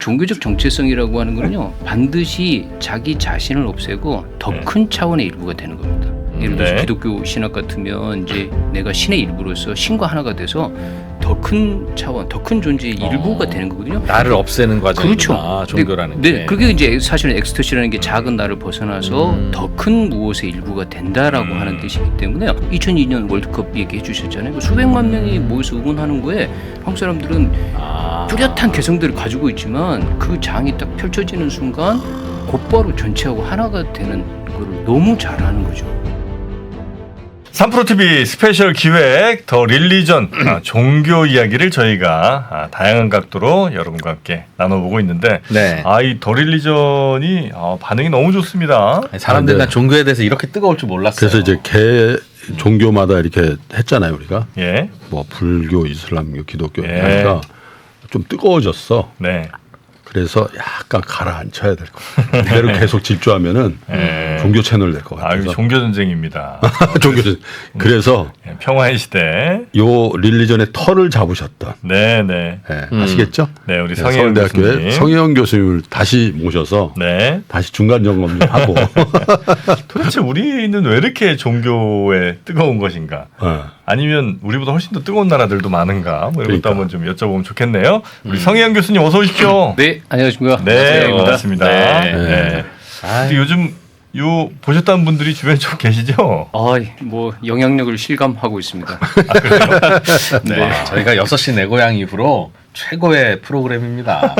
종교적 정체성이라고 하는 거는요 반드시 자기 자신을 없애고 더 큰 차원의 일부가 되는 겁니다. 예를 들어서 기독교 신학 같으면 이제 내가 신의 일부로서 신과 하나가 돼서 더 큰 차원, 더 큰 존재의 일부가 되는 거거든요. 나를 없애는 과정이구나. 그렇죠. 종교라는 네, 게. 그게 이제 사실은 엑스터시라는 게 작은 나를 벗어나서 더 큰 무엇의 일부가 된다라고 하는 뜻이기 때문에 2002년 월드컵 얘기해 주셨잖아요. 수백만 명이 모여서 응원하는 거에 한국 사람들은 뚜렷한 개성들을 가지고 있지만 그 장이 딱 펼쳐지는 순간 곧바로 전체하고 하나가 되는 거를 너무 잘하는 거죠. 3프로TV 스페셜 기획 더 릴리전 종교 이야기를 저희가 다양한 각도로 여러분과 함께 나눠보고 있는데 네. 이 더 릴리전이 반응이 너무 좋습니다. 사람들이 난 종교에 대해서 이렇게 뜨거울 줄 몰랐어요. 그래서 이제 개 종교마다 이렇게 했잖아요 우리가. 예. 뭐 불교, 이슬람교, 기독교 예. 하니까 좀 뜨거워졌어. 네. 그래서 약간 가라앉혀야 될 것 같아요. 이대로 계속 질주하면은 종교 채널 될 것 같아요. 종교 전쟁입니다. 종교 채널. 그래서 평화의 시대. 요 릴리전의 털을 잡으셨던. 네. 네, 아시겠죠? 네, 우리 성혜영 서울대학교의 교수님. 성혜영 교수님을 다시 모셔서 네. 다시 중간 점검 좀 하고. 도대체 우리는 왜 이렇게 종교에 뜨거운 것인가? 아니면 우리보다 훨씬 더 뜨거운 나라들도 많은가? 뭐 이런 것도 한번 좀 여쭤보면 좋겠네요. 우리 성혜영 교수님 어서 오십시오. 네, 안녕하십니까? 네, 반갑습니다. 네. 네. 근데 요즘 보셨다는 분들이 주변에 좀 계시죠? 뭐 영향력을 실감하고 있습니다. 네. 저희가 6시 내 고향 이후로 최고의 프로그램입니다.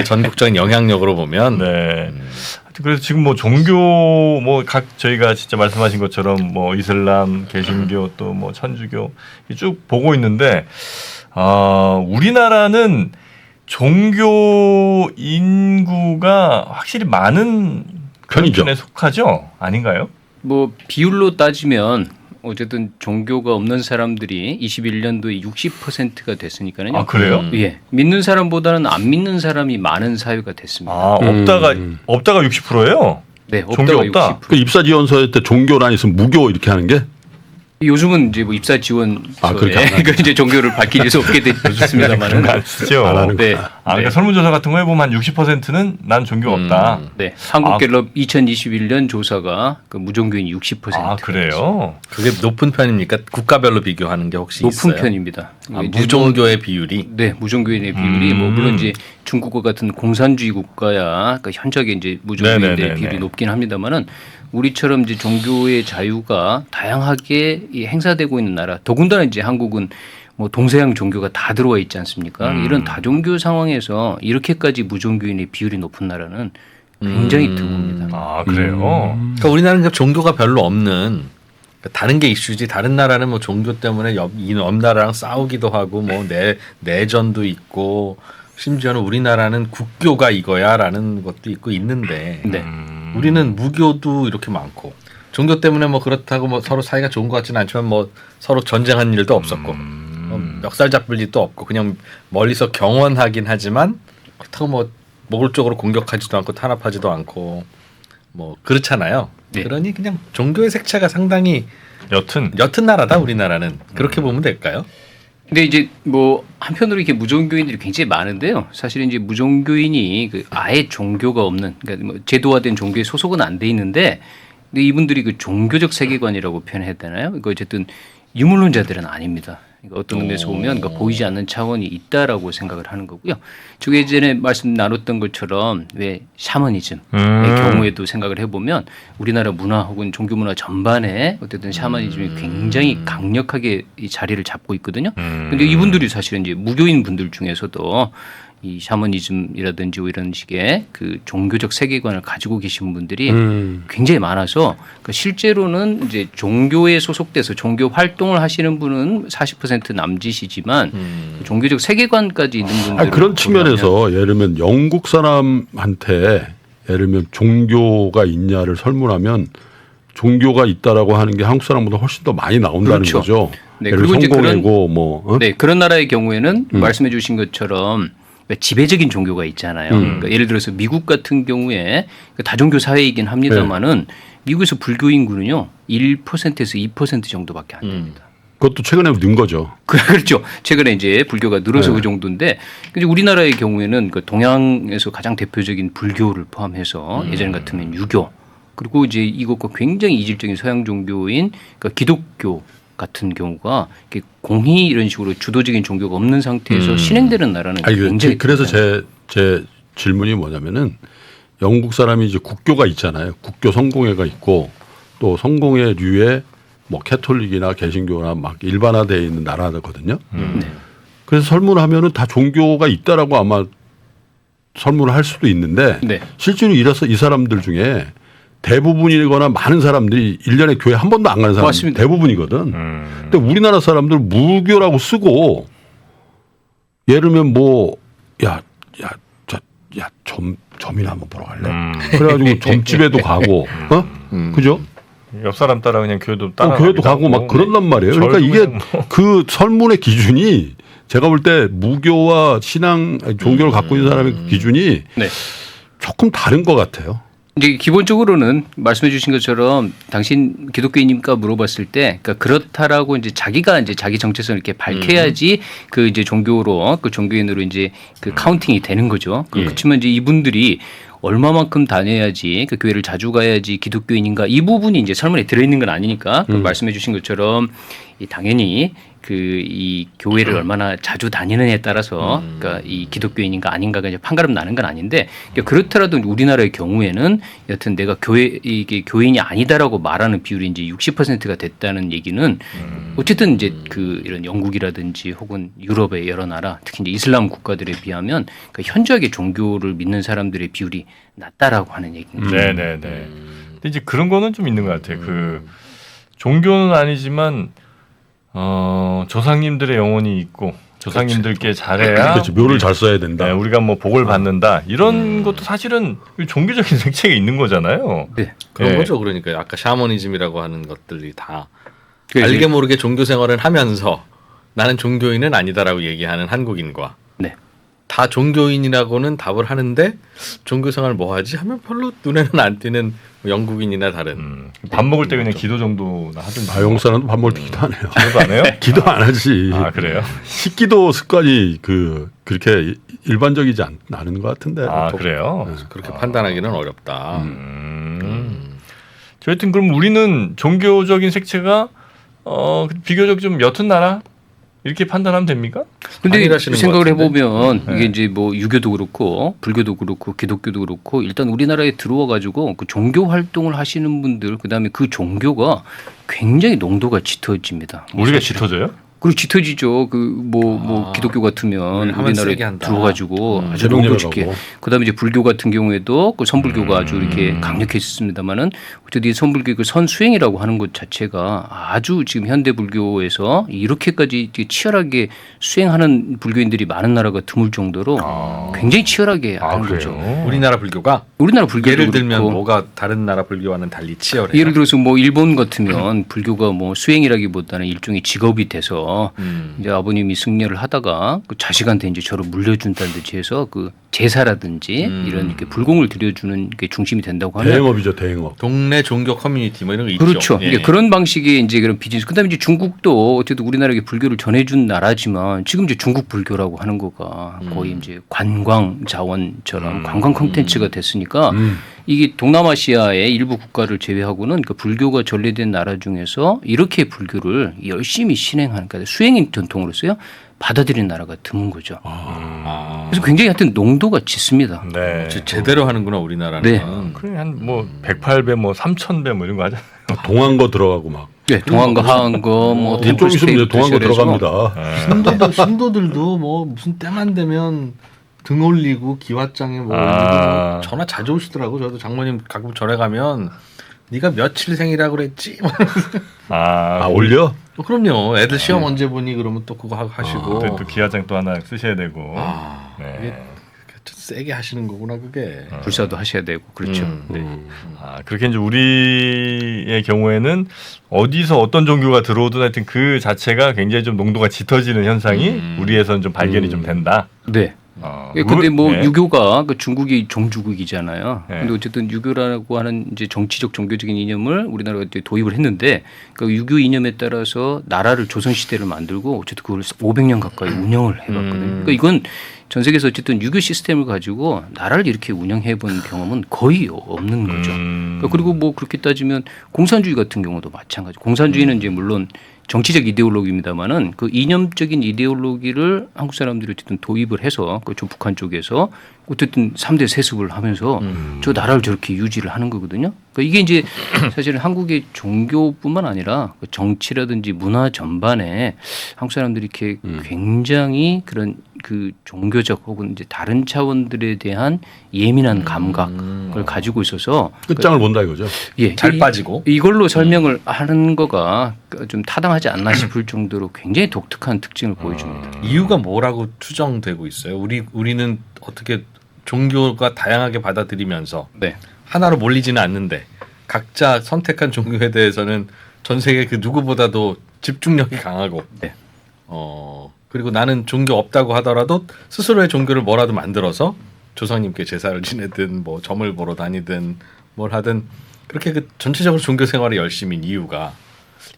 전국적인 영향력으로 보면. 네. 그래서 지금 뭐 종교 각 저희가 진짜 말씀하신 것처럼 뭐 이슬람, 개신교 또 뭐 천주교 쭉 보고 있는데 우리나라는 종교 인구가 확실히 많은 편이죠. 편에 속하죠? 아닌가요? 뭐 비율로 따지면 어쨌든 종교가 없는 사람들이 21년도에 60%가 됐으니까요. 아, 그래요? 예, 믿는 사람보다는 안 믿는 사람이 많은 사회가 됐습니다. 없다가 60%예요? 네, 종교 없다가 없다? 60%. 그 입사 지원서에 때 종교란 있으면 무교 이렇게 하는 게? 요즘은 이제 뭐 입사 지원 그렇게 안 그 이제 종교를 밝힐 수 없게 됐습니다만은. 안 쓰죠. 안 하는 네. 그러니까 설문조사 같은 거 해보면 한 60%는 난 종교가 없다. 네, 한국갤럽 2021년 조사가 그 무종교인 60%. 그래요? 그게 높은 편입니까? 국가별로 비교하는 게 혹시 높은 있어요? 편입니다. 무종교의 비율이? 네, 무종교인의 비율이 뭐 물론 이제 중국과 같은 공산주의 국가야 그러니까 현저하게 이제 무종교인의 비율이 높긴 합니다만은 우리처럼 이제 종교의 자유가 다양하게 행사되고 있는 나라, 더군다나 이제 한국은 뭐 동서양 종교가 다 들어와 있지 않습니까? 이런 다종교 상황에서 이렇게까지 무종교인의 비율이 높은 나라는 굉장히 드뭅니다. 그래요? 그러니까 우리나라는 종교가 별로 없는 다른 게 이슈지. 다른 나라는 뭐 종교 때문에 옆 나라랑 싸우기도 하고 뭐 내전도 있고 심지어는 우리나라는 국교가 이거야라는 것도 있고 있는데 네. 우리는 무교도 이렇게 많고 종교 때문에 뭐 그렇다고 뭐 서로 사이가 좋은 것 같지는 않지만 뭐 서로 전쟁한 일도 없었고 멱살 잡을 일도 없고 그냥 멀리서 경원하긴 하지만 그렇다고 뭐 모굴적으로 공격하지도 않고 탄압하지도 않고 뭐 그렇잖아요. 네. 그러니 그냥 종교의 색채가 상당히 옅은 나라다 우리나라는. 그렇게 보면 될까요? 근데 이제 뭐 한편으로 이렇게 무종교인들이 굉장히 많은데요. 사실 이제 무종교인이 그 아예 종교가 없는 그러니까 뭐 제도화된 종교에 소속은 안 돼 있는데 근데 이분들이 그 종교적 세계관이라고 표현해야 되나요? 이거 어쨌든 유물론자들은 아닙니다. 그러니까 어떤 의미에서 보면 그러니까 보이지 않는 차원이 있다라고 생각을 하는 거고요. 저게 예전에 말씀 나눴던 것처럼 왜 샤머니즘의 경우에도 생각을 해보면 우리나라 문화 혹은 종교 문화 전반에 어쨌든 샤머니즘이 굉장히 강력하게 이 자리를 잡고 있거든요. 근데 이분들이 사실은 이제 무교인 분들 중에서도 이 샤머니즘이라든지 이런 식의 그 종교적 세계관을 가지고 계신 분들이 굉장히 많아서 그러니까 실제로는 이제 종교에 소속돼서 종교 활동을 하시는 분은 40% 남짓이지만 종교적 세계관까지 있는 분들은 그런 측면에서 예를 들면 영국 사람한테 예를 들면 종교가 있냐를 설문하면 종교가 있다라고 하는 게 한국 사람보다 훨씬 더 많이 나온다는 그렇죠. 거죠. 네, 예를 그리고 이제 성공이고 네, 그런 나라의 경우에는 말씀해 주신 것처럼 지배적인 종교가 있잖아요. 그러니까 예를 들어서 미국 같은 경우에 다종교 사회이긴 합니다만은 미국에서 불교 인구는요 1%에서 2% 정도밖에 안 됩니다. 그것도 최근에 는 거죠. 그렇죠. 최근에 이제 불교가 늘어서 네. 그 정도인데, 근데 우리나라의 경우에는 그 동양에서 가장 대표적인 불교를 포함해서 예전 같으면 유교, 그리고 이제 이것과 굉장히 이질적인 서양 종교인 그러니까 기독교 같은 경우가 이렇게 공히 이런 식으로 주도적인 종교가 없는 상태에서 신행되는 나라는 아니, 굉장히 그래서 크잖아요. 제 질문이 뭐냐면은 영국 사람이 이제 국교가 있잖아요. 국교 성공회가 있고 또 성공회류에 뭐 캐톨릭이나 개신교나 막 일반화되어 있는 나라거든요. 네. 그래서 설문하면은 다 종교가 있다라고 아마 설문을 할 수도 있는데 네. 실제로 이래서 이 사람들 중에 대부분이거나 많은 사람들이 1년에 교회 한 번도 안 가는 사람이 맞습니다. 대부분이거든. 근데 우리나라 사람들 무교라고 쓰고 예를 들면 뭐 점이나 한번 보러 갈래? 그래가지고 점집에도 가고, 그죠? 옆 사람 따라 그냥 교회도 따라 교회도 가고 막 그런단 말이에요. 그러니까 이게 그 설문의 기준이 제가 볼 때 무교와 신앙 종교를 갖고 있는 사람의 그 기준이 네. 조금 다른 것 같아요. 이제 기본적으로는 말씀해 주신 것처럼 당신 기독교인입니까 물어봤을 때 그러니까 그렇다라고 이제 자기가 이제 자기 정체성을 이렇게 밝혀야지 그 이제 종교로 그 종교인으로 이제 그 카운팅이 되는 거죠. 그렇지만 이제 이분들이 얼마만큼 다녀야지 그 교회를 자주 가야지 기독교인인가 이 부분이 이제 설문에 들어있는 건 아니니까 그 말씀해 주신 것처럼 당연히 그 이 교회를 얼마나 자주 다니느냐에 따라서 그러니까 이 기독교인인가 아닌가가 이제 판가름 나는 건 아닌데 그러니까 그렇더라도 우리나라의 경우에는 여튼 내가 이게 교인이 아니다라고 말하는 비율이 이제 60%가 됐다는 얘기는 어쨌든 이제 그 이런 영국이라든지 혹은 유럽의 여러 나라 특히 이제 이슬람 국가들에 비하면 그러니까 현저하게 종교를 믿는 사람들의 비율이 낮다라고 하는 얘기입니다. 네네네. 근데 이제 그런 거는 좀 있는 것 같아요. 그 종교는 아니지만 조상님들의 영혼이 있고 조상님들께 잘해야 그렇지. 묘를 잘 써야 된다. 네, 우리가 뭐 복을 받는다 이런 것도 사실은 종교적인 색채가 있는 거잖아요. 네. 그런 네. 거죠. 그러니까 아까 샤머니즘이라고 하는 것들이 다 그래서 알게 모르게 종교 생활을 하면서 나는 종교인은 아니다라고 얘기하는 한국인과 네. 다 종교인이라고는 답을 하는데 종교 생활 뭐 하지 하면 별로 눈에는 안 띄는 영국인이나 다른 밥 먹을 때 그냥 기도 정도나 하든지. 영국 사람도 밥 먹을 때 기도 안 해요. 기도도 안 해요? 기도 안 하지. 아 그래요? 식기도 습관이 그렇게 일반적이지 않은 것 같은데. 아 그래요? 그렇게 판단하기는 어렵다. 저 하여튼 그럼 우리는 종교적인 색채가 비교적 좀 옅은 나라 이렇게 판단하면 됩니까? 근데 아니라시는 생각을 것 같은데? 해보면 네. 이게 이제 뭐 유교도 그렇고 불교도 그렇고 기독교도 그렇고 일단 우리나라에 들어와 가지고 그 종교 활동을 하시는 분들 그다음에 그 종교가 굉장히 농도가 짙어집니다. 우리가 사실은. 짙어져요? 그리고 짙어지죠. 그 뭐 기독교 같으면 하면 우리나라에 세게 한다. 들어가지고 아주 제동제로 농도 짙게. 가고. 그다음에 이제 불교 같은 경우에도 그 선불교가 아주 이렇게 강력했었습니다만은 어쨌든 이 선불교 그 선수행이라고 하는 것 자체가 아주 지금 현대 불교에서 이렇게까지 이렇게 치열하게 수행하는 불교인들이 많은 나라가 드물 정도로 굉장히 치열하게 하는 거죠. 우리나라 불교가 우리나라 불교도 예를 들면 그렇고 뭐가 다른 나라 불교와는 달리 치열해요. 예를 들어서 뭐 일본 같으면 불교가 뭐 수행이라기보다는 일종의 직업이 돼서 이제 아버님이 승려를 하다가 그 자식한테 이제 저를 물려준다든지 해서 그 제사라든지 이런 이렇게 불공을 들여주는 게 중심이 된다고 하면 대행업이죠, 대행업. 동네 종교 커뮤니티 뭐 이런 거 있죠. 그렇죠. 예. 이게 그런 방식의 이제 그런 비즈니스. 그다음에 이제 중국도 어쨌든 우리나라에게 불교를 전해준 나라지만 지금 이제 중국 불교라고 하는 거가 거의 이제 관광 자원처럼 관광 콘텐츠가 됐으니까 이게 동남아시아의 일부 국가를 제외하고는 그 불교가 전래된 나라 중에서 이렇게 불교를 열심히 신행하는 그러니까 수행인 전통으로서요 받아들이는 나라가 드문 거죠. 그래서 굉장히 하여튼 농도가 짙습니다. 네. 제대로 하는구나 우리나라는. 네. 그래 한뭐 108배 뭐 3000배 뭐 이런 거 하잖아요. 동안거 들어가고 막. 네, 동안거 하안거 뭐 좀 있으면 이제 템플스테이부터 동안거 시작해서 들어갑니다. 신도들도 뭐 무슨 때만 되면 등 올리고 기왓장에 뭐 아. 올리고 전화 자주 오시더라고. 저도 장모님 가끔 전화 가면 네가 며칠 생이라고 그랬지? 아, 올려? 그럼요. 애들 시험 언제 보니 그러면 또 그거 하시고. 또 기와장 또 하나 쓰셔야 되고. 네. 이게 세게 하시는 거구나 그게. 불사도 하셔야 되고 그렇죠. 네. 아, 그렇게 이제 우리의 경우에는 어디서 어떤 종교가 들어오든 하여튼 그 자체가 굉장히 좀 농도가 짙어지는 현상이 우리에서는 좀 발견이 좀 된다. 네. 예, 근데 뭐 네. 유교가 그 중국이 종주국이잖아요. 네. 근데 어쨌든 유교라고 하는 이제 정치적 종교적인 이념을 우리나라가 이제 도입을 했는데 그 유교 이념에 따라서 나라를 조선 시대를 만들고 어쨌든 그걸 500년 가까이 운영을 해봤거든요. 그러니까 이건 전 세계에서 어쨌든 유교 시스템을 가지고 나라를 이렇게 운영해 본 경험은 거의 없는 거죠. 그러니까 그리고 뭐 그렇게 따지면 공산주의 같은 경우도 마찬가지. 공산주의는 이제 물론 정치적 이데올로기입니다만은 그 이념적인 이데올로기를 한국 사람들이 어쨌든 도입을 해서 그 북한 쪽에서 어쨌든 3대 세습을 하면서 저 나라를 저렇게 유지를 하는 거거든요. 그러니까 이게 이제 사실은 한국의 종교뿐만 아니라 그 정치라든지 문화 전반에 한국 사람들이 이렇게 굉장히 그런 그 종교적 혹은 이제 다른 차원들에 대한 예민한 감각을 가지고 있어서 끝장을 본다 이거죠. 예, 잘 빠지고. 이걸로 설명을 하는 거가 좀 타당하지 않나 싶을 정도로 굉장히 독특한 특징을 보여줍니다. 이유가 뭐라고 추정되고 있어요? 우리는 어떻게 종교가 다양하게 받아들이면서 네. 하나로 몰리지는 않는데 각자 선택한 종교에 대해서는 전 세계 그 누구보다도 집중력이 강하고 네. 그리고 나는 종교 없다고 하더라도 스스로의 종교를 뭐라도 만들어서 조상님께 제사를 지내든 뭐 점을 보러 다니든 뭘 하든 그렇게 그 전체적으로 종교 생활에 열심인 이유가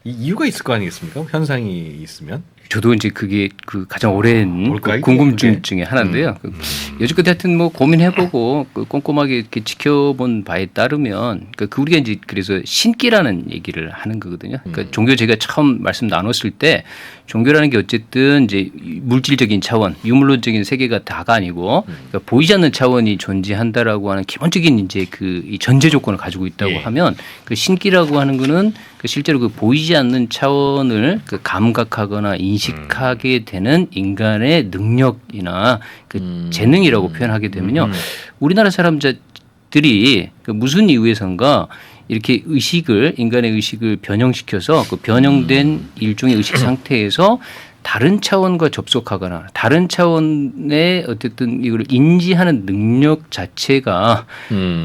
이유가 있을 거 아니겠습니까? 현상이 있으면. 저도 이제 그게 그 가장 오랜 뭘까요, 그 궁금증 그게? 중에 하나인데요. 그 여지껏 하여튼 뭐 고민해보고 그 꼼꼼하게 이렇게 지켜본 바에 따르면 그 우리가 이제 그래서 신기라는 얘기를 하는 거거든요. 그러니까 종교 제가 처음 말씀 나눴을 때 종교라는 게 어쨌든 이제 물질적인 차원, 유물론적인 세계가 다가 아니고 그러니까 보이지 않는 차원이 존재한다라고 하는 기본적인 이제 그 이 전제 조건을 가지고 있다고 예. 하면 그 신기라고 하는 거는 그 실제로 그 보이지 않는 차원을 그 감각하거나 인식하게 되는 인간의 능력이나 그 재능이라고 표현하게 되면요. 우리나라 사람들이 그 무슨 이유에선가 이렇게 인간의 의식을 변형시켜서 그 변형된 일종의 의식 상태에서 다른 차원과 접속하거나 다른 차원의 어쨌든 이걸 인지하는 능력 자체가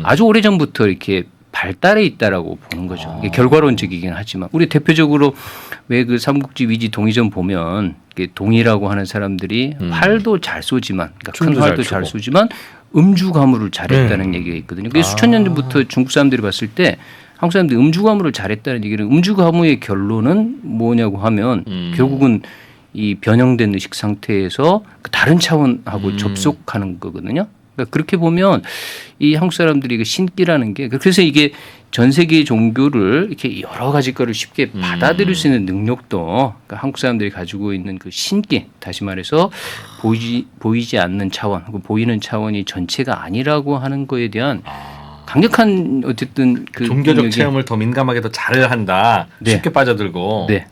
아주 오래전부터 이렇게 발달해 있다라고 보는 거죠. 이게 결과론적이긴 하지만 우리 대표적으로 왜 그 삼국지 위지 동의전 보면 동의라고 하는 사람들이 활도 잘 쏘지만 그러니까 큰 춤도 활도 잘 잘 쏘지만 음주 가무를 잘했다는 얘기가 있거든요. 그게 수천 년 전부터 중국 사람들이 봤을 때 한국 사람들이 음주 가무를 잘했다는 얘기는 음주 가무의 결론은 뭐냐고 하면 결국은 이 변형된 의식 상태에서 그 다른 차원하고 접속하는 거거든요. 그러니까 그렇게 보면 이 한국 사람들이 그 신기라는 게 그래서 이게 전 세계 종교를 이렇게 여러 가지 거를 쉽게 받아들일 수 있는 능력도 그러니까 한국 사람들이 가지고 있는 그 신기 다시 말해서 보이지 않는 차원 혹은 보이는 차원이 전체가 아니라고 하는 거에 대한 강력한 어쨌든 그 종교적 능력이- 체험을 더 민감하게 더 잘한다. 네. 쉽게 빠져들고 네.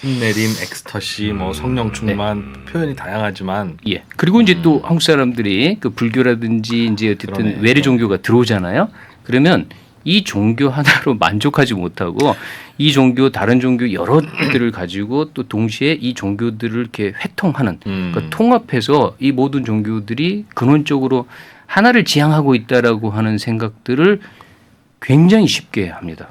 힘내림, 엑스터시, 뭐 성령 충만 표현이 다양하지만 예. 그리고 이제 또 한국 사람들이 그 불교라든지 이제 어쨌든 그러네. 외래 종교가 들어오잖아요. 그러면 이 종교 하나로 만족하지 못하고 이 종교 다른 종교 여러들을 가지고 또 동시에 이 종교들을 이렇게 회통하는 그러니까 통합해서 이 모든 종교들이 근원적으로 하나를 지향하고 있다라고 하는 생각들을 굉장히 쉽게 합니다.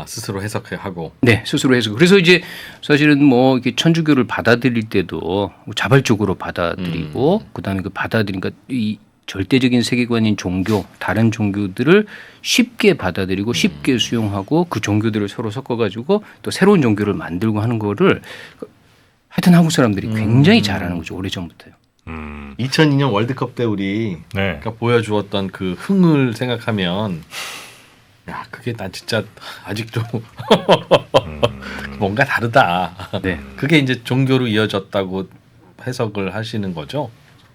스스로 해석하고 네, 스스로 해서 그래서 이제 사실은 뭐 이렇게 천주교를 받아들일 때도 자발적으로 받아들이고 그다음에 그 받아들이니까 이 절대적인 세계관인 종교, 다른 종교들을 쉽게 받아들이고 쉽게 수용하고 그 종교들을 서로 섞어가지고 또 새로운 종교를 만들고 하는 거를 하여튼 한국 사람들이 굉장히 잘하는 거죠 오래전부터요. 2002년 월드컵 때 우리 네. 가 보여주었던 그 흥을 생각하면 야 그게 난 진짜 아직도 뭔가 다르다. 네. 그게 이제 종교로 이어졌다고 해석을 하시는 거죠.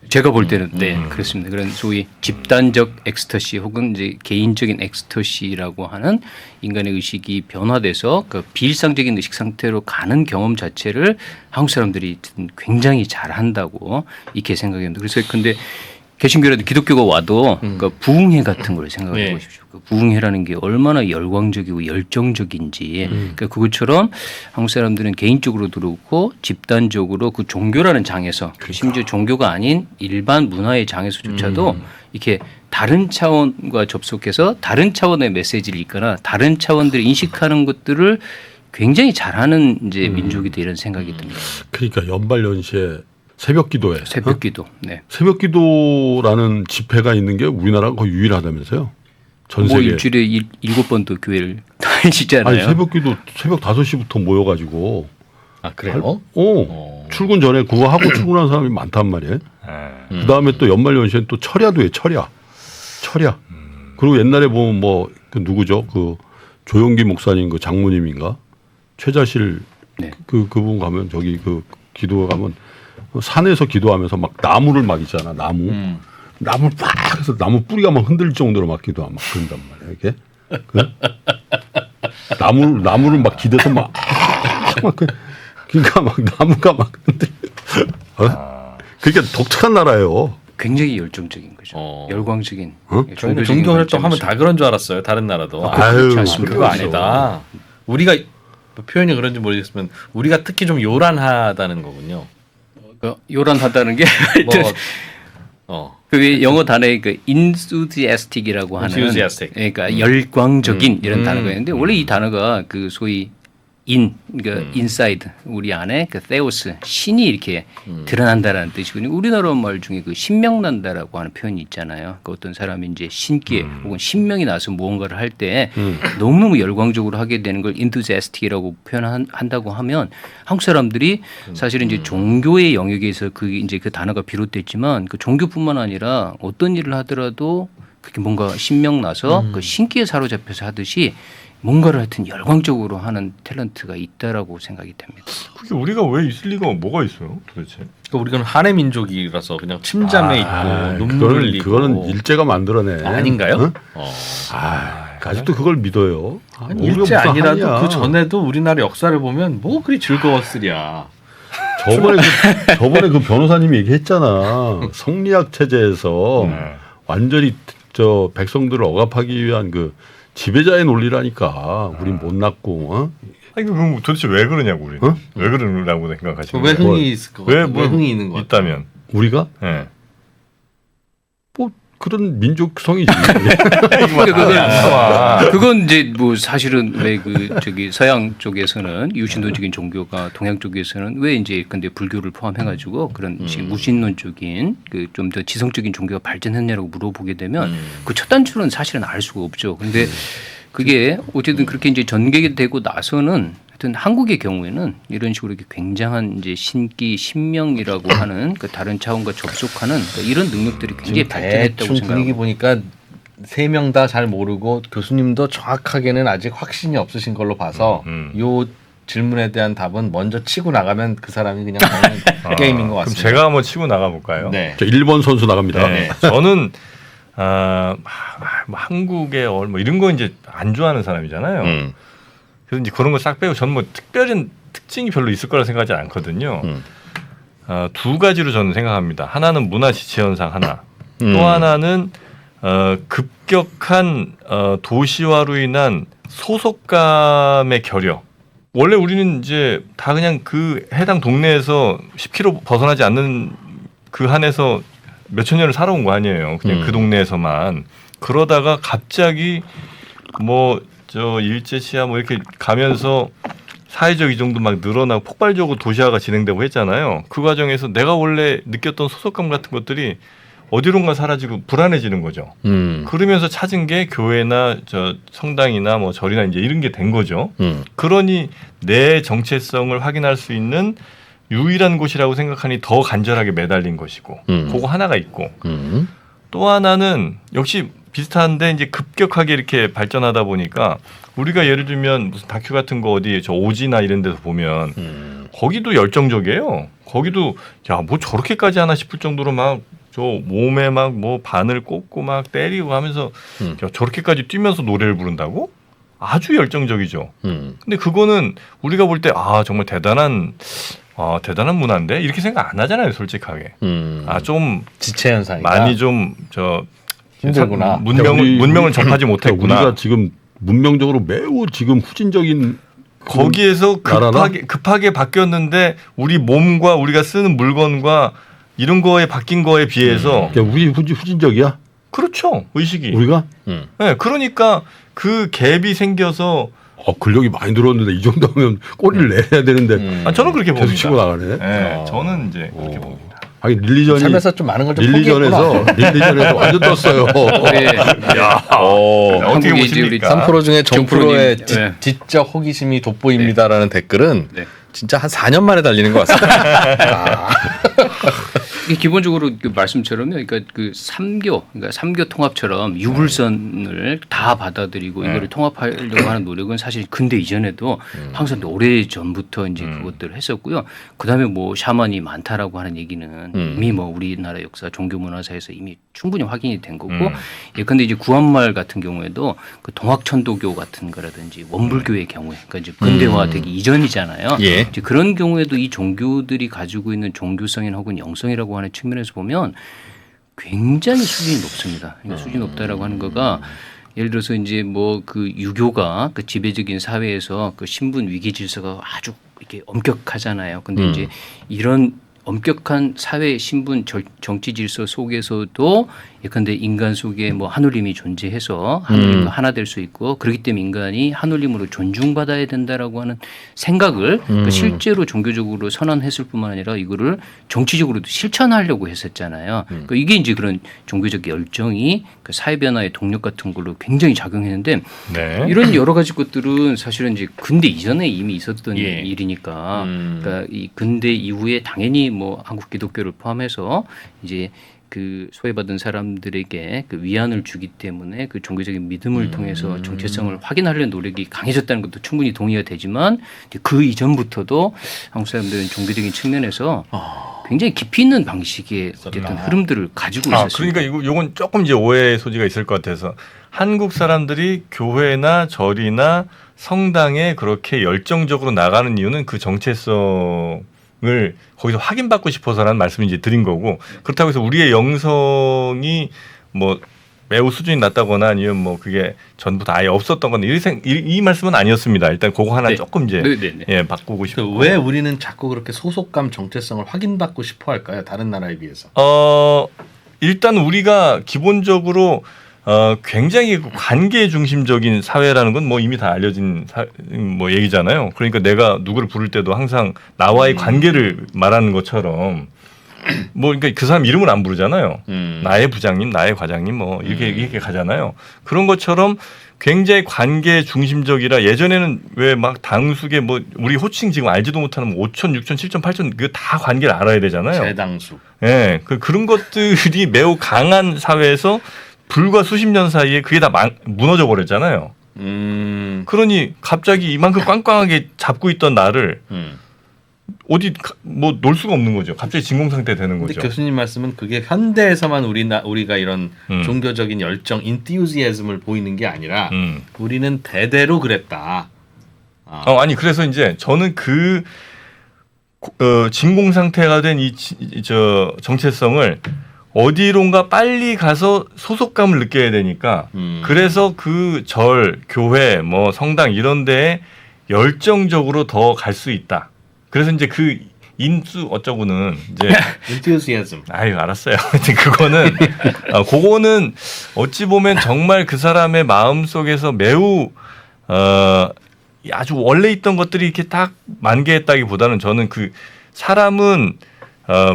제가 볼 때는 네 그렇습니다. 그런 소위 집단적 엑스터시 혹은 이제 개인적인 엑스터시라고 하는 인간의 의식이 변화돼서 그 비일상적인 의식 상태로 가는 경험 자체를 한국 사람들이 굉장히 잘한다고 이렇게 생각합니다. 그래서 근데 개신교라든 기독교가 와도 그러니까 부흥회 같은 걸 생각해 네. 보십시오. 그 부흥회라는 게 얼마나 열광적이고 열정적인지 그러니까 그것처럼 한국 사람들은 개인적으로 들어오고 집단적으로 그 종교라는 장에서 심지어 종교가 아닌 일반 문화의 장에서조차도 이렇게 다른 차원과 접속해서 다른 차원의 메시지를 읽거나 다른 차원들이 인식하는 것들을 굉장히 잘하는 이제 민족이다 이런 생각이 듭니다. 그러니까 연발연시에 새벽기도에 새벽기도. 네. 새벽기도라는 집회가 있는 게 우리나라가 거의 유일하다면서요? 전 뭐 세계. 일주일에 7번도 교회를 다니시잖아요. 아니 새벽기도 새벽 5시부터 모여가지고 아 그래요? 출근 전에 그거 하고 출근하는 사람이 많단 말이에요. 그 다음에 또 연말연시엔 또 철야도 해 철야. 그리고 옛날에 보면 뭐 그 누구죠? 그 조용기 목사님 그 장모님인가 최자실 네. 그분 가면 저기 그 기도 가면 산에서 기도하면서 막 나무를 막 있잖아 나무를 팍 해서 나무 뿌리가 막 흔들릴 정도로 막 기도하고 막 그런단 말이야 이게 그? 나무를 막 기대서 막 그러니까 막 나무가 막 흔들. 그러니까 독특한 나라예요. 굉장히 열정적인 거죠. 열광적인. 저희는 종교 활동하면 다 그런 줄 알았어요. 다른 나라도. 아유, 그거 아니다. 우리가 뭐 표현이 그런지 모르겠지만 우리가 특히 좀 요란하다는 거군요. 요란하다는 게 그 영어 단어에 그 enthusiastic이라고 하는 enthusiastic. 그러니까 열광적인 이런 단어가 있는데 원래 이 단어가 그 소위 그러니까 inside 우리 안에 그 theos 신이 이렇게 드러난다라는 뜻이거든요. 우리나라 말 중에 그 신명난다라고 하는 표현이 있잖아요. 그 어떤 사람이 이제 신기에 혹은 신명이 나서 무언가를 할 때 너무너무 열광적으로 하게 되는 걸 enthusiastic이라고 표현한다고 하면 한국 사람들이 사실은 이제 종교의 영역에서 그 이제 그 단어가 비롯됐지만 그 종교뿐만 아니라 어떤 일을 하더라도 그게 뭔가 신명 나서 그 신기에 사로잡혀서 하듯이 뭔가를 하여튼 열광적으로 하는 탤런트가 있다라고 생각이 됩니다. 그게 우리가 왜 있을 리가 뭐가 있어요, 도대체? 그러니까 우리는 한해 민족이라서 그냥 침잠에 있고 눈물 흘리고 그거는 일제가 만들어내. 아닌가요? 응? 아직도 그걸 믿어요. 아니, 일제 아니라도 그 전에도 우리나라 역사를 보면 뭐 그리 즐거웠으랴. 저번에 그 변호사님이 얘기했잖아. 성리학 체제에서 완전히 저 백성들을 억압하기 위한 그 지배자의 논리라니까. 우린 못났고. 어? 아니 그럼 도대체 왜 그러냐고 우리는. 왜 그러냐고 생각하시는 왜 거예요? 흥이 있을 것 같아요? 왜 흥이 있는 것 같아요? 있다면. 우리가 네. 뭐 그런 민족성이지. 그건 이제 뭐 사실은 왜 그 저기 서양 쪽에서는 유신론적인 종교가 동양 쪽에서는 왜 이제 근데 불교를 포함해가지고 그런 지금 무신론적인 그 좀 더 지성적인 종교가 발전했냐라고 물어보게 되면 그 첫 단추는 사실은 알 수가 없죠. 근데 그게 어쨌든 그렇게 이제 전개되고 나서는 하여튼 한국의 경우에는 이런 식으로 이렇게 굉장한 이제 신기 신명이라고 하는 그 다른 차원과 접속하는 그러니까 이런 능력들이 굉장히 발전했다고 대충 분위기 생각합니다. 보니까 3명 다 잘 모르고 교수님도 정확하게는 아직 확신이 없으신 걸로 봐서 요 질문에 대한 답은 먼저 치고 나가면 그 사람이 그냥 하는 게임인 것 그럼 같습니다. 제가 한번 치고 나가 볼까요? 네. 저 1번 선수 나갑니다. 네. 저는 뭐 한국의 뭐 이런 거 이제 안 좋아하는 사람이잖아요. 그래서 이제 그런 거 싹 빼고 저는 뭐 특별한 특징이 별로 있을 거라 생각하지 않거든요. 두 가지로 저는 생각합니다. 하나는 문화 지체 현상 하나, 또 하나는 급격한 도시화로 인한 소속감의 결여. 원래 우리는 이제 다 그냥 그 해당 동네에서 10km 벗어나지 않는 그 한에서 몇천 년을 살아온 거 아니에요. 그냥 그 동네에서만. 그러다가 갑자기 뭐 저 일제시야 뭐 이렇게 가면서 사회적 이동도 막 늘어나고 폭발적으로 도시화가 진행되고 했잖아요. 그 과정에서 내가 원래 느꼈던 소속감 같은 것들이 어디론가 사라지고 불안해지는 거죠. 그러면서 찾은 게 교회나 저 성당이나 뭐 절이나 이제 이런 게 된 거죠. 그러니 내 정체성을 확인할 수 있는 유일한 곳이라고 생각하니 더 간절하게 매달린 것이고, 그거 하나가 있고, 또 하나는 역시 비슷한데 이제 급격하게 이렇게 발전하다 보니까 우리가 예를 들면 무슨 다큐 같은 거 어디 저 오지나 이런 데서 보면 거기도 열정적이에요. 거기도 야 뭐 저렇게까지 하나 싶을 정도로 막 저 몸에 막 뭐 바늘 꽂고 막 때리고 하면서 야, 저렇게까지 뛰면서 노래를 부른다고? 아주 열정적이죠. 근데 그거는 우리가 볼 때 아 정말 대단한 문화인데 이렇게 생각 안 하잖아요, 솔직하게. 좀 지체 현상이다. 많이 좀 저 힘들구나. 문명을 접하지 못했구나. 우리가 지금 문명적으로 매우 지금 후진적인 거기에서 급하게 바뀌었는데 우리 몸과 우리가 쓰는 물건과 이런 거에 바뀐 거에 비해서 그러니까 우리 후진적이야? 그렇죠, 의식이. 우리가? 네, 그러니까 그 갭이 생겨서 근력이 많이 들어왔는데 이 정도면 꼬리를 내야 되는데 저는 그렇게 계속 봅니다. 치고 나가네. 네, 저는 이제 그렇게 봅니다. 하긴 릴리전이 삶에서 좀 많은 걸좀 릴리전에서 완전 떴어요. 네. 어떻게 한국이 이제 우리 보십니까? 3% 중에 정프로의 정프로님, 네. 지적 호기심이 돋보입니다라는 댓글은 네. 진짜 한 4년 만에 달리는 것 같습니다. 이게 기본적으로 그 말씀처럼요. 그러니까 그 그러니까 3교 통합처럼 유불선을 다 받아들이고 이거를 통합하려고 하는 노력은 사실 근대 이전에도 항상 오래 전부터 이제 그것들을 했었고요. 그다음에 뭐 샤먼이 많다라고 하는 얘기는 이미 뭐 우리나라 역사 종교 문화사에서 이미 충분히 확인이 된 거고 예컨대 이제 구한말 같은 경우에도 그 동학천도교 같은 거라든지 원불교의 경우에 그러니까 이제 근대화되기 이전이잖아요. 예. 이제 그런 경우에도 이 종교들이 가지고 있는 종교성이나 혹은 영성이라고 하는 측면에서 보면 굉장히 수준이 높습니다. 그러니까 수준이 높다라고 하는 거가 예를 들어서 이제 뭐 그 유교가 그 지배적인 사회에서 그 신분 위계 질서가 아주 이렇게 엄격하잖아요. 근데 이제 이런 엄격한 사회 신분 정치 질서 속에서도 예컨대 인간 속에 뭐 하늘님이 존재해서 하늘님과 하나 될 수 있고 그렇기 때문에 인간이 하늘님으로 존중받아야 된다라고 하는 생각을 그 실제로 종교적으로 선언했을 뿐만 아니라 이거를 정치적으로도 실천하려고 했었잖아요. 그러니까 이게 이제 그런 종교적 열정이 그 사회 변화의 동력 같은 걸로 굉장히 작용했는데 네. 이런 여러 가지 것들은 사실은 이제 근대 이전에 이미 있었던 예. 일이니까 그러니까 이 근대 이후에 당연히 뭐 한국 기독교를 포함해서 이제 그 소외받은 사람들에게 그 위안을 주기 때문에 그 종교적인 믿음을 통해서 정체성을 확인하려는 노력이 강해졌다는 것도 충분히 동의가 되지만 그 이전부터도 한국 사람들은 종교적인 측면에서 굉장히 깊이 있는 방식의 어쨌든 흐름들을 가지고 있었습니다. 그러니까 요건 조금 이제 오해의 소지가 있을 것 같아서 한국 사람들이 교회나 절이나 성당에 그렇게 열정적으로 나가는 이유는 그 정체성을 거기서 확인받고 싶어서라는 말씀을 이제 드린 거고 그렇다고 해서 우리의 영성이 뭐 매우 수준이 낮다거나 아니면 뭐 그게 전부터 아예 없었던 이 말씀은 아니었습니다. 일단 그거 하나 네. 조금 이제 네. 예, 바꾸고 싶고 왜 우리는 자꾸 그렇게 소속감 정체성을 확인받고 싶어 할까요? 다른 나라에 비해서. 일단 우리가 기본적으로 굉장히 관계 중심적인 사회라는 건 뭐 이미 다 알려진 뭐 얘기잖아요. 그러니까 내가 누구를 부를 때도 항상 나와의 관계를 말하는 것처럼 뭐 그러니까 그 사람 이름을 안 부르잖아요. 나의 부장님, 나의 과장님 뭐 이렇게 가잖아요. 그런 것처럼 굉장히 관계 중심적이라 예전에는 왜 막 당숙에 뭐 우리 호칭 지금 알지도 못하는 5천, 6천, 7천, 8천 그 다 관계를 알아야 되잖아요. 재당수. 예, 그런 것들이 매우 강한 사회에서 불과 수십 년 사이에 그게 다 무너져 버렸잖아요. 그러니 갑자기 이만큼 꽝꽝하게 잡고 있던 나를 어디 뭐 놀 수가 없는 거죠. 갑자기 진공 상태 되는 근데 거죠. 교수님 말씀은 그게 현대에서만 우리가 이런 종교적인 열정, 인티우지애즘을 보이는 게 아니라 우리는 대대로 그랬다. 아니 그래서 이제 저는 그 진공 상태가 된 이 정체성을 어디론가 빨리 가서 소속감을 느껴야 되니까 그래서 그 절, 교회, 뭐 성당 이런 데에 열정적으로 더 갈 수 있다. 그래서 이제 그 인수 어쩌고는 이제 인티우지애즘. 아유 알았어요. 그거는 어찌 보면 정말 그 사람의 마음 속에서 매우 아주 원래 있던 것들이 이렇게 딱 만개했다기보다는 저는 그 사람은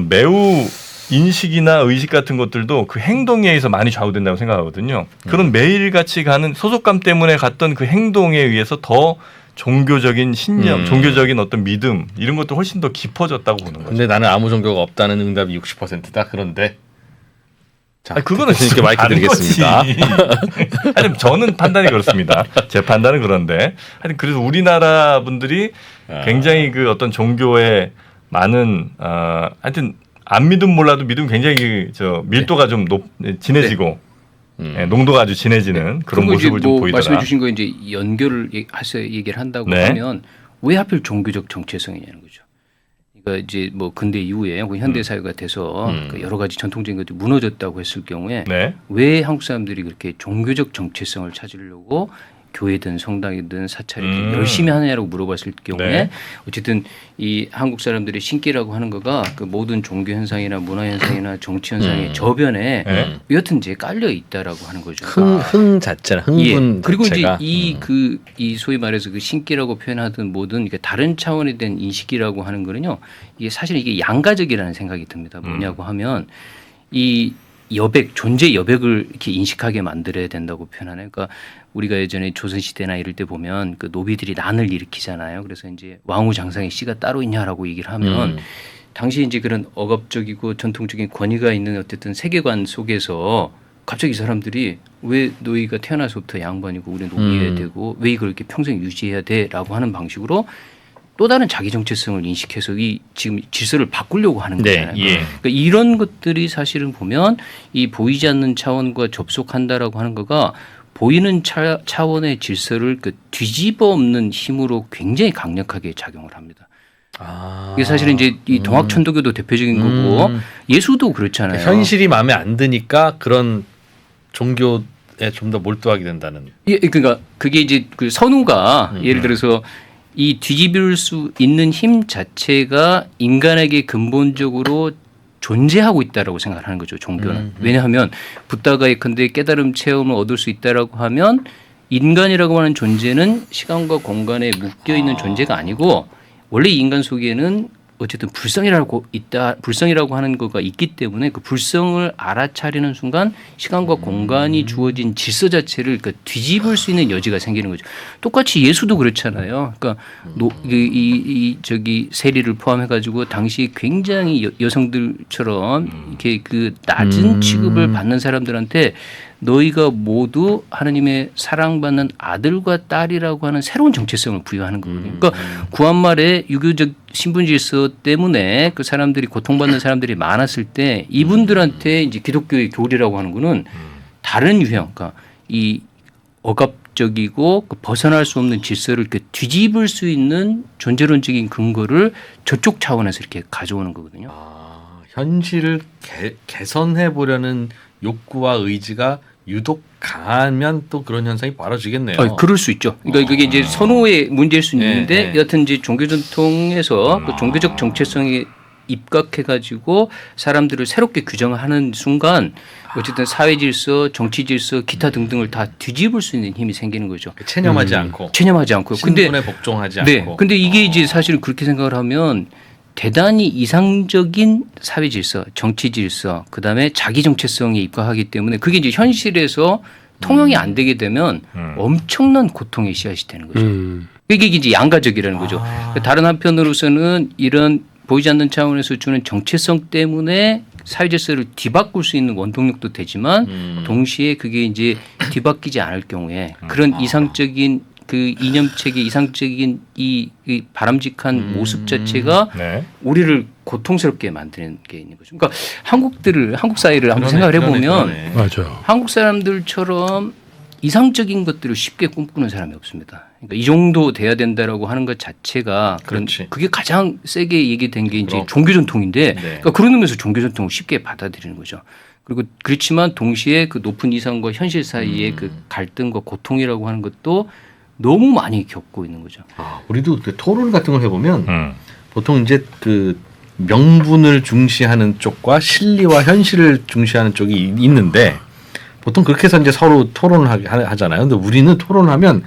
매우 인식이나 의식 같은 것들도 그 행동에 의해서 많이 좌우된다고 생각하거든요. 그런 매일같이 가는 소속감 때문에 갔던 그 행동에 의해서 더 종교적인 신념, 종교적인 어떤 믿음 이런 것도 훨씬 더 깊어졌다고 보는 거죠. 근데 나는 아무 종교가 없다는 응답이 60%다. 그런데 자, 그거는 교수님께 마이크 다른 드리겠습니다. 거지. 하여튼 저는 판단이 그렇습니다. 제 판단은 그런데 하여튼 그래서 우리나라 분들이 굉장히 그 어떤 종교에 많은 하여튼 안 믿음 몰라도 믿음 굉장히 밀도가 좀 진해지고 농도가 아주 진해지는 그런 모습을 좀 보이더라. 말씀해 주신 거 이제 연결을 해서 얘기를 한다고 하면 왜 하필 종교적 정체성이냐는 거죠. 그러니까 이제 뭐 근대 이후에 현대 사회가 돼서 그 여러 가지 전통적인 것들이 무너졌다고 했을 경우에 왜 한국 사람들이 그렇게 종교적 정체성을 찾으려고 교회든 성당이든 사찰이든 열심히 하느냐라고 물어봤을 경우에 네. 어쨌든 이 한국 사람들의 신기라고 하는 거가 그 모든 종교 현상이나 문화 현상이나 정치 현상의 저변에 네. 여하튼 이제 깔려 있다라고 하는 거죠. 흥 자체나 흥분 그리고 자체가 이제 이 소위 말해서 그 신기라고 표현하든 뭐든 이게 다른 차원에 대한 인식이라고 하는 거는요. 이게 사실 이게 양가적이라는 생각이 듭니다. 뭐냐고 하면 이 여백 존재 여백을 이렇게 인식하게 만들어야 된다고 표현하네요. 그러니까 우리가 예전에 조선 시대나 이럴 때 보면 그 노비들이 난을 일으키잖아요. 그래서 이제 왕후장상의 씨가 따로 있냐라고 얘기를 하면 당시 이제 그런 억압적이고 전통적인 권위가 있는 어쨌든 세계관 속에서 갑자기 이 사람들이 왜 너희가 태어나서부터 양반이고 우리 노비해야 되고 왜 이걸 이렇게 평생 유지해야 돼라고 하는 방식으로 또 다른 자기 정체성을 인식해서 이 지금 질서를 바꾸려고 하는 네, 거잖아요. 예. 그러니까 이런 것들이 사실은 보면 이 보이지 않는 차원과 접속한다라고 하는 거가 보이는 차원의 질서를 그 뒤집어 엎는 힘으로 굉장히 강력하게 작용을 합니다. 이게 사실은 이제 이 동학천도교도 대표적인 거고 예수도 그렇잖아요. 현실이 마음에 안 드니까 그런 종교에 좀 더 몰두하게 된다는. 예, 그러니까 그게 이제 그 선우가 예를 들어서 이 뒤집을 수 있는 힘 자체가 인간에게 근본적으로 존재하고 있다라고 생각을 하는 거죠. 종교는. 왜냐하면 붓다가 예컨대 깨달음 체험을 얻을 수 있다라고 하면 인간이라고 하는 존재는 시간과 공간에 묶여 있는 존재가 아니고 원래 인간 속에는 어쨌든 불성이라고 하는 거가 있기 때문에 그 불성을 알아차리는 순간 시간과 공간이 주어진 질서 자체를 그러니까 뒤집을 수 있는 여지가 생기는 거죠. 똑같이 예수도 그렇잖아요. 그러니까 저기 세리를 포함해 가지고 당시 굉장히 여성들처럼 이렇게 그 낮은 취급을 받는 사람들한테 너희가 모두 하나님의 사랑받는 아들과 딸이라고 하는 새로운 정체성을 부여하는 거거든요. 그러니까 구한말에 유교적 신분 질서 때문에 그 사람들이 고통받는 사람들이 많았을 때 이분들한테 이제 기독교의 교리라고 하는 거는 다른 유형, 그러니까 이 억압적이고 그 벗어날 수 없는 질서를 이렇게 뒤집을 수 있는 존재론적인 근거를 저쪽 차원에서 이렇게 가져오는 거거든요. 현실을 개선해 보려는 욕구와 의지가 유독 강하면 또 그런 현상이 벌어지겠네요. 그럴 수 있죠. 그러니까 그게 이제 선호의 문제일 수 있는데 네. 여하튼 이제 종교 전통에서 그 종교적 정체성에 입각해가지고 사람들을 새롭게 규정하는 순간 어쨌든 사회 질서, 정치 질서, 기타 등등을 다 뒤집을 수 있는 힘이 생기는 거죠. 체념하지 않고 체념하지 않고요. 신분에 복종하지 네. 않고. 근데 이게 이제 사실은 그렇게 생각을 하면 대단히 이상적인 사회 질서, 정치 질서, 그다음에 자기 정체성에 입각하기 때문에 그게 이제 현실에서 통용이 안 되게 되면 엄청난 고통의 씨앗이 되는 거죠. 이게 이제 양가적이라는 거죠. 다른 한편으로서는 이런 보이지 않는 차원에서 주는 정체성 때문에 사회 질서를 뒤바꿀 수 있는 원동력도 되지만 동시에 그게 이제 뒤바뀌지 않을 경우에 그런 이상적인 그 이념체계 이상적인 이 바람직한 모습 자체가 네. 우리를 고통스럽게 만드는 게 있는 거죠. 그러니까 한국 사회를 한번 생각을 해보면 맞아요. 한국 사람들처럼 이상적인 것들을 쉽게 꿈꾸는 사람이 없습니다. 그러니까 이 정도 돼야 된다라고 하는 것 자체가 그렇지. 그게 가장 세게 얘기된 게 이제 그럼. 종교 전통인데 네. 그러니까 그런 의미에서 종교 전통을 쉽게 받아들이는 거죠. 그리고 그렇지만 동시에 그 높은 이상과 현실 사이의 그 갈등과 고통이라고 하는 것도 너무 많이 겪고 있는 거죠. 우리도 그 토론 같은 걸 해보면 보통 이제 그 명분을 중시하는 쪽과 실리와 현실을 중시하는 쪽이 있는데 보통 그렇게 해서 이제 서로 토론을 하잖아요. 근데 우리는 토론하면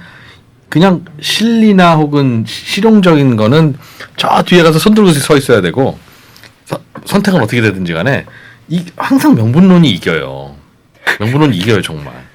그냥 실리나 혹은 실용적인 거는 저 뒤에 가서 손 들고 서 있어야 되고 선택은 어떻게 되든지 간에 항상 명분론이 이겨요. 명분론이 이겨요 정말.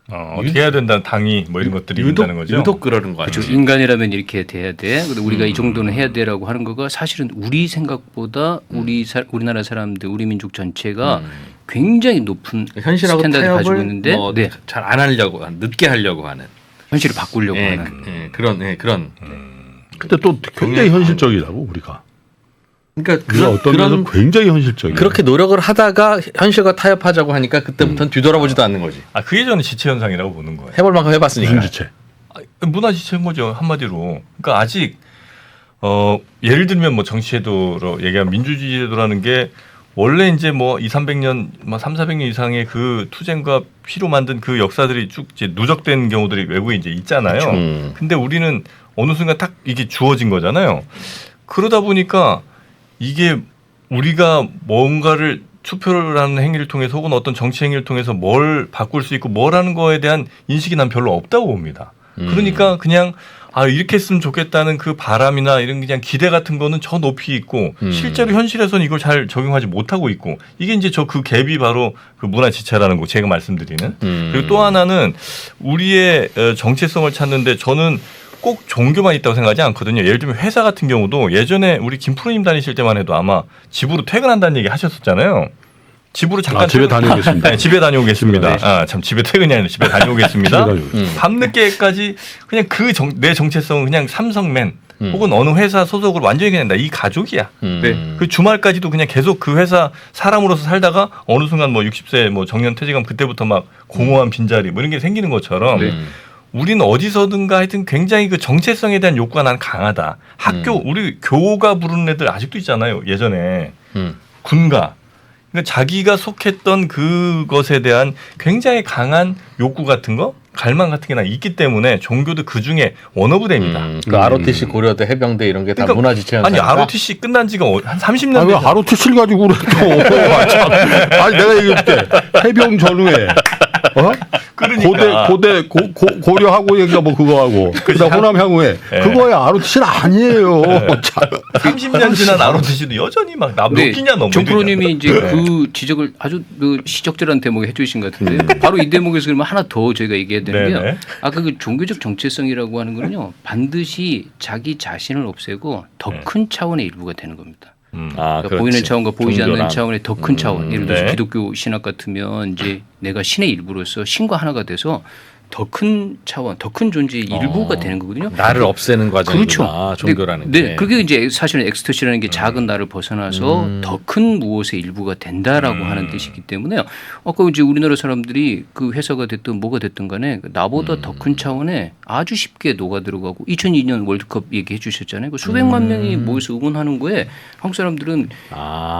어떻게 해야 된다는 당이 뭐 이런 것들이 있다는 거죠. 유독 그러는 거 아니에요? 그렇죠. 인간이라면 이렇게 돼야 돼. 근데 우리가 이 정도는 해야 돼라고 하는 거가 사실은 우리 생각보다 우리나라 사람들, 우리 민족 전체가 굉장히 높은 현실하고 스탠다드 가지고 타협을 있는데 뭐 잘 안 하려고 늦게 하려고 하는 현실을 바꾸려고 하는. 그런. 근데 또 굉장히 현실적이라고 우리가. 그러니까 우리가 어떤 면에서 굉장히 현실적이에요. 그렇게 노력을 하다가 현실과 타협하자고 하니까 그때부터는 뒤돌아보지도 않는 거지. 그게 저는 지체 현상이라고 보는 거예요. 해볼 만큼 해봤으니까. 무슨 지체? 문화 지체인 거죠 한마디로. 그러니까 아직 예를 들면 뭐 정치제도로 얘기하면 민주주의 제도라는 게 원래 이제 뭐 200~300년, 뭐 300~400년 이상의 그 투쟁과 피로 만든 그 역사들이 쭉 이제 누적된 경우들이 외국에 이제 있잖아요. 근데 우리는 어느 순간 딱 이게 주어진 거잖아요. 그러다 보니까 이게 우리가 뭔가를 투표를 하는 행위를 통해서 혹은 어떤 정치 행위를 통해서 뭘 바꿀 수 있고 뭘 하는 거에 대한 인식이 난 별로 없다고 봅니다. 그러니까 그냥 이렇게 했으면 좋겠다는 그 바람이나 이런 그냥 기대 같은 거는 저 높이 있고 실제로 현실에서는 이걸 잘 적용하지 못하고 있고 이게 이제 저 그 갭이 바로 그 문화 지체라는 거 제가 말씀드리는. 그리고 또 하나는 우리의 정체성을 찾는데 저는 꼭 종교만 있다고 생각하지 않거든요. 예를 들면 회사 같은 경우도 예전에 우리 김프로님 다니실 때만 해도 아마 집으로 퇴근한다는 얘기 하셨었잖아요. 집으로 잠깐 집에 다녀오겠습니다. 네, 집에 다녀오겠습니다. 네. 참 집에 퇴근이 아니라 집에 다녀오겠습니다. 집에 다녀오겠습니다. 밤늦게까지 그냥 내 정체성은 그냥 삼성맨 혹은 어느 회사 소속으로 완전히 그냥 나 이 가족이야. 네. 그 주말까지도 그냥 계속 그 회사 사람으로서 살다가 어느 순간 뭐 60세 뭐 정년 퇴직하면 그때부터 막 공허한 빈자리 뭐 이런 게 생기는 것처럼 우리는 어디서든가 하여튼 굉장히 그 정체성에 대한 욕구가 난 강하다. 학교 우리 교가 부르는 애들 아직도 있잖아요. 예전에 군가. 그러니까 자기가 속했던 그것에 대한 굉장히 강한 욕구 같은 거, 갈망 같은 게 나 있기 때문에 종교도 그 중에 원오브됩니다. 그 ROTC 고려대 해병대 이런 게 다 그러니까 문화지체 아니 현상이다? ROTC 끝난 지가 한 30년 아니 왜 됐잖아. ROTC를 가지고 그래 또. 아니 내가 얘기해줄게. 해병 전후에 그러니까. 고려하고인가 뭐 그거 하고 그다음 호남 향후에 네. 그거에 ROTC는 아니에요. 참. 30년 지난 ROTC도 여전히 막 몇 끼냐 넘어. 정프로님이 이제 그 지적을 아주 그 시적절한 대목에 해주신 것 같은데 바로 이 대목에서 그러면 하나 더 저희가 얘기해야 되는 게요. 네네. 아까 그 종교적 정체성이라고 하는 거는요 반드시 자기 자신을 없애고 더 큰 차원의 일부가 되는 겁니다. 그러니까 보이는 차원과 보이지 않는 차원의 더 큰 차원. 예를 들어서 네. 기독교 신학 같으면 이제 내가 신의 일부로서 신과 하나가 돼서 더 큰 차원, 더 큰 존재의 일부가 되는 거거든요. 나를 없애는 과정이구나. 그렇죠. 종교라는 네, 게. 네, 그게 이제 사실은 엑스터시라는 게 작은 나를 벗어나서 더 큰 무엇의 일부가 된다라고 하는 뜻이기 때문에 아까 이제 우리나라 사람들이 그 회사가 됐든 뭐가 됐든 간에 나보다 더 큰 차원에 아주 쉽게 녹아 들어가고 2002년 월드컵 얘기해 주셨잖아요. 그 수백만 명이 모여서 응원하는 거에 한국 사람들은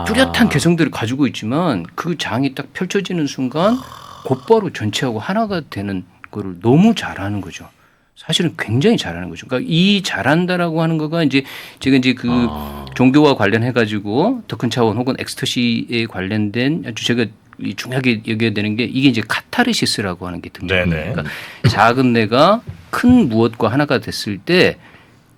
뚜렷한 개성들을 가지고 있지만 그 장이 딱 펼쳐지는 순간 곧바로 전체하고 하나가 되는 거를 너무 잘하는 거죠. 사실은 굉장히 잘하는 거죠. 그러니까 이 잘한다라고 하는 거가 이제 제가 이제 그 종교와 관련해 가지고 더 큰 차원 혹은 엑스터시에 관련된 아주 제가 이 중요하게 얘기해야 되는 게 이게 이제 카타르시스라고 하는 게 등장합니다. 네네. 그러니까 작은 내가 큰 무엇과 하나가 됐을 때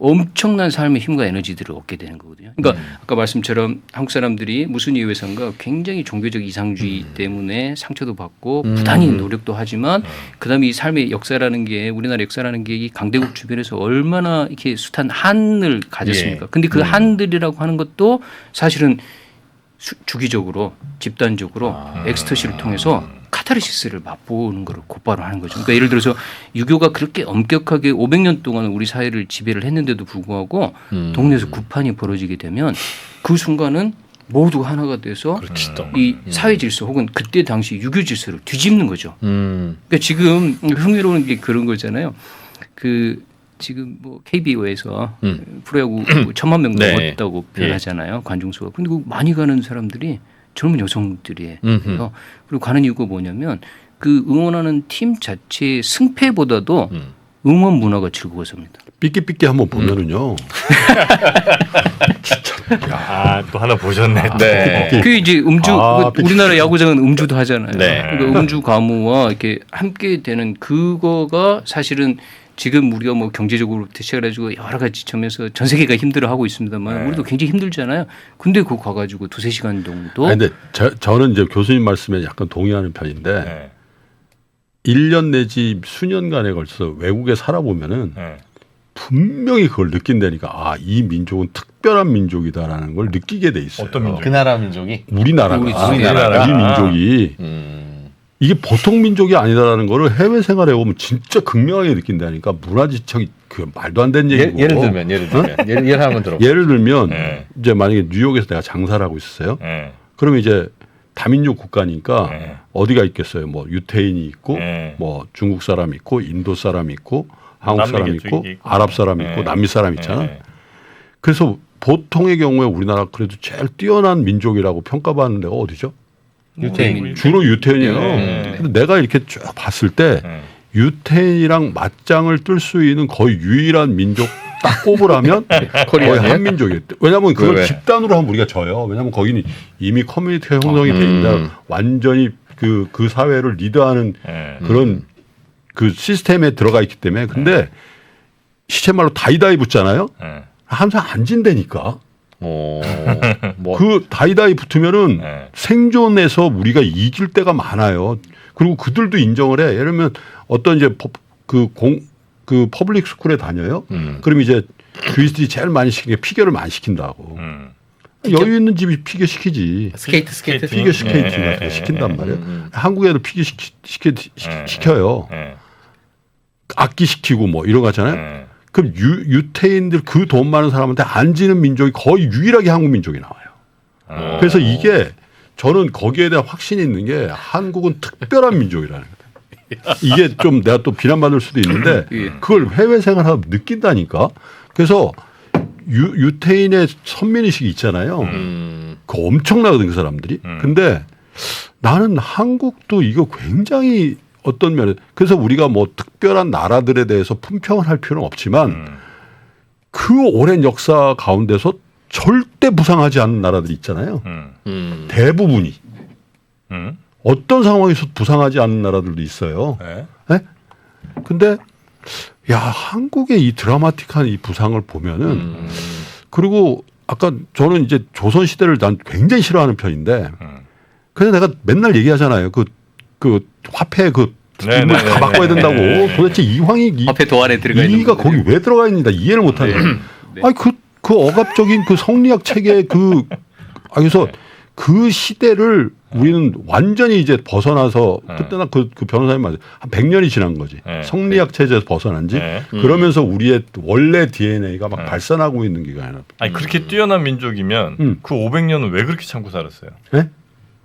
엄청난 삶의 힘과 에너지들을 얻게 되는 거거든요. 그러니까 아까 말씀처럼 한국 사람들이 무슨 이유에선가 굉장히 종교적 이상주의 때문에 상처도 받고 부단히 노력도 하지만 그다음에 이 삶의 역사라는 게 우리나라 역사라는 게 이 강대국 주변에서 얼마나 이렇게 숱한 한을 가졌습니까? 근데 그 한들이라고 하는 것도 사실은 주기적으로 집단적으로 엑스터시를 통해서 카타르시스를 맛보는 걸 곧바로 하는 거죠. 그러니까 예를 들어서 유교가 그렇게 엄격하게 500년 동안 우리 사회를 지배를 했는데도 불구하고 동네에서 구판이 벌어지게 되면 그 순간은 모두 하나가 돼서 이 사회 질서 혹은 그때 당시 유교 질서를 뒤집는 거죠. 그러니까 지금 흥미로운 게 그런 거잖아요. 그 지금 뭐 KBO에서 프로야구 1000만 명 네. 넘었다고 표현하잖아요. 관중수가. 근데 그 많이 가는 사람들이 젊은 여성들이에요. 그리고 가는 이유가 뭐냐면 그 응원하는 팀 자체의 승패보다도 응원 문화가 즐거워서입니다. 삐끼삐끼 한번 보면은요. 또 하나 보셨네. 네. 그 이제 음주 우리나라 야구장은 음주도 하잖아요. 네. 그러니까 음주 가무와 이렇게 함께 되는 그거가 사실은 지금 우리가 뭐 경제적으로부터 시작해가지고 여러 가지 점에서 전 세계가 힘들어하고 있습니다만 우리도 굉장히 힘들잖아요. 근데 그거 가가지고 2~3시간 정도. 아니, 근데 저는 이제 교수님 말씀에 약간 동의하는 편인데 네. 1년 내지 수년간에 걸쳐서 외국에 살아보면은 네. 분명히 그걸 느낀다니까 이 민족은 특별한 민족이다라는 걸 느끼게 돼 있어요. 어떤 민족? 그 나라 민족이 우리나라가 우리나라가. 우리 민족이 이게 보통 민족이 아니다라는 거를 해외 생활해 보면 진짜 극명하게 느낀다니까. 문화지척이 그 말도 안 되는 얘기고. 예를 들면 예를 한번 들어. 예를 들면 네. 이제 만약에 뉴욕에서 내가 장사를 하고 있었어요. 네. 그러면 이제 다민족 국가니까 네. 어디가 있겠어요? 뭐 유태인이 있고 네. 뭐 중국 사람 있고 인도 사람 있고 한국 사람 남미겠죠, 있고 이게 있고. 아랍 사람 있고 네. 남미 사람 있잖아. 네. 그래서 보통의 경우에 우리나라 그래도 제일 뛰어난 민족이라고 평가받는 데가 어디죠? 유태인. 주로 유태인이에요. 네. 근데 내가 이렇게 쭉 봤을 때 유태인이랑 맞짱을 뜰 수 있는 거의 유일한 민족 딱 꼽으라면 거의 코리안이에요? 한민족이에요. 왜냐하면 그걸 왜? 집단으로 하면 우리가 져요. 왜냐하면 거기는 이미 커뮤니티가 형성이 돼 있다. 완전히 그 사회를 리드하는 그런 그 시스템에 들어가 있기 때문에. 근데 시체말로 다이다이 붙잖아요. 항상 안 진다니까. 뭐 그 다이다이 붙으면은 네. 생존에서 우리가 이길 때가 많아요. 그리고 그들도 인정을 해. 예를 들면 어떤 이제 그 퍼블릭 스쿨에 다녀요. 그럼 이제 주인들이 제일 많이 시키는 게 피겨를 많이 시킨다고. 여유 있는 집이 피겨 시키지. 스케이트. 피겨 스케이팅 같은 거 시킨단 말이에요. 한국 애들 피겨 시켜요. 악기 시키고 뭐 이런 거 하잖아요. 그럼 유태인들 그 돈 많은 사람한테 안 지는 민족이 거의 유일하게 한국 민족이 나와요. 그래서 이게 저는 거기에 대한 확신이 있는 게 한국은 특별한 민족이라는 거예요. 이게 좀 내가 또 비난받을 수도 있는데 그걸 해외 생활하면 느낀다니까. 그래서 유태인의 선민의식이 있잖아요. 그거 엄청나거든 그 사람들이. 근데 나는 한국도 이거 굉장히 어떤 면에 그래서 우리가 뭐 특별한 나라들에 대해서 품평을 할 필요는 없지만 그 오랜 역사 가운데서 절대 부상하지 않는 나라들이 있잖아요. 대부분이. 어떤 상황에서 부상하지 않는 나라들도 있어요. 네? 근데 야 한국의 이 드라마틱한 이 부상을 보면은 그리고 아까 저는 이제 조선 시대를 난 굉장히 싫어하는 편인데 그래서 내가 맨날 얘기하잖아요. 그 화폐 인물 다 바꿔야 된다고. 도대체 이황이 앞에 도안에 들어가 있는 이가 거기 왜 들어가 있는지 이해를 못하는 거예요. 아니 그 억압적인 그 성리학 체계 그래서 그 시대를 우리는 완전히 이제 벗어나서 그때 그 변호사님 말한 100년이 지난 거지. 성리학 체제에서 벗어난 지. 그러면서 우리의 원래 DNA가 막 발산하고 있는 게 아니라. 아니 그렇게 뛰어난 민족이면 그 500년은 왜 그렇게 참고 살았어요? 네?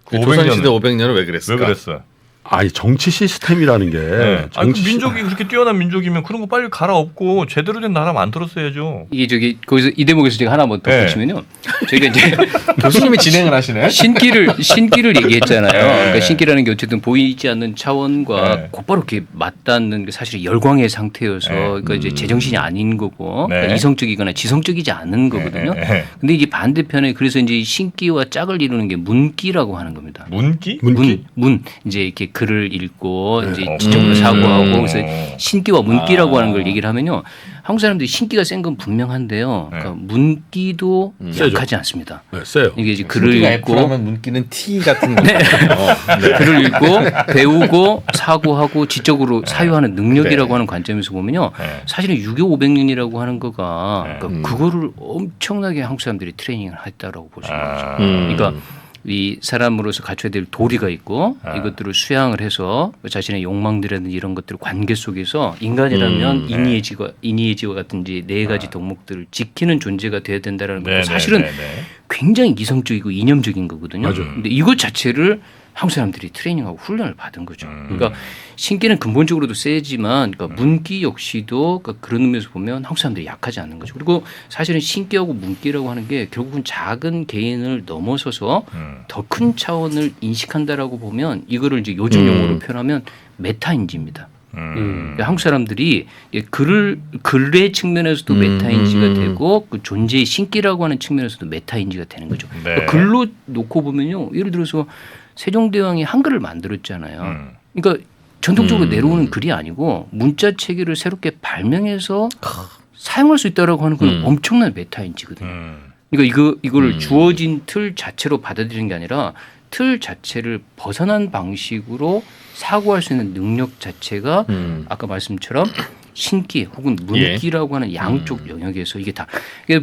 그 조선시대 500년을 왜 그랬을까? 왜 그랬어요? 아니 정치 시스템이라는 게 네. 아니, 그 정치 민족이 그렇게 뛰어난 민족이면 그런 거 빨리 갈아엎고 제대로 된 나라 만들었어야죠. 이게 거기서 이 대목에서 제가 하나 뭐 덧붙이면요. 저희가 이제 교수님이 진행을 하시네. 신기를 얘기했잖아요. 그러니까 신기라는 게 어쨌든 보이지 않는 차원과 곧바로 이렇게 맞닿는 게 사실 열광의 상태여서 그러니까 이제 제정신이 아닌 거고 그러니까 이성적이거나 지성적이지 않은 거거든요. 근데 이제 반대편에 그래서 이제 신기와 짝을 이루는 게 문기라고 하는 겁니다. 문기? 문 이제 이렇게 글을 읽고 이제 지적으로 사고하고 그래서 신기와 문기라고 하는 걸 얘기를 하면요. 한국 사람들이 신기가 센 건 분명한데요. 그러니까 문기도 약하지 않습니다. 네, 세요. 이게 이제 글을 글을 읽고 F라면 문기는 T 같은 거. 글을 읽고 배우고 사고하고 지적으로 사유하는 능력이라고 하는 관점에서 보면요. 사실은 6.25 500년이라고 하는 거가 그러니까 그거를 엄청나게 한국 사람들이 트레이닝을 했다라고 보시는 거죠. 그러니까 이 사람으로서 갖춰야 될 도리가 있고 이것들을 수양을 해서 자신의 욕망들이라든지 이런 것들 관계 속에서 인간이라면 인의지와 같은지 네 가지 덕목들을 지키는 존재가 돼야 된다는 것도 사실은 굉장히 이성적이고 이념적인 거거든요. 근데 이것 자체를 한국 사람들이 트레이닝하고 훈련을 받은 거죠. 그러니까 신기는 근본적으로도 세지만 그러니까 문기 역시도 그러니까 그런 의미에서 보면 한국 사람들이 약하지 않는 거죠. 그리고 사실은 신기하고 문기라고 하는 게 결국은 작은 개인을 넘어서서 더 큰 차원을 인식한다라고 보면 이거를 이제 요즘 용어로 표현하면 메타인지입니다. 그러니까 한국 사람들이 글의 측면에서도 메타인지가 되고 그 존재의 신기라고 하는 측면에서도 메타인지가 되는 거죠. 그러니까 글로 놓고 보면요. 예를 들어서 세종대왕이 한글을 만들었잖아요. 그러니까 전통적으로 내려오는 글이 아니고 문자 체계를 새롭게 발명해서 사용할 수 있다라고 하는 건 엄청난 메타인지거든요. 그러니까 이거를 주어진 틀 자체로 받아들이는 게 아니라 틀 자체를 벗어난 방식으로 사고할 수 있는 능력 자체가 아까 말씀처럼 신기 혹은 문기라고 하는 양쪽 영역에서 이게 다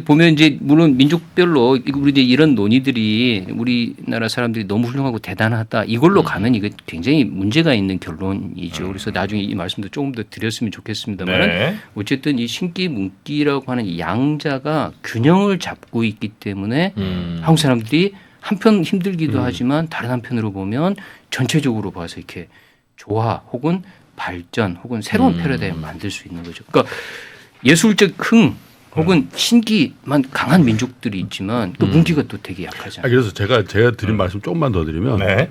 보면 이제 물론 민족별로 우리 이제 이런 논의들이 우리나라 사람들이 너무 훌륭하고 대단하다 이걸로 가면 이게 굉장히 문제가 있는 결론이죠. 그래서 나중에 이 말씀도 조금 더 드렸으면 좋겠습니다만 어쨌든 이 신기 문기라고 하는 이 양자가 균형을 잡고 있기 때문에 한국 사람들이 한편 힘들기도 하지만 다른 한편으로 보면 전체적으로 봐서 이렇게 조화 혹은 발전 혹은 새로운 패러다임을 만들 수 있는 거죠. 그러니까 예술적 흥 혹은 신기만 강한 민족들이 있지만 또 문기가 또 되게 아, 약하잖아요. 그래서 제가 드린 말씀 조금만 더 드리면 네.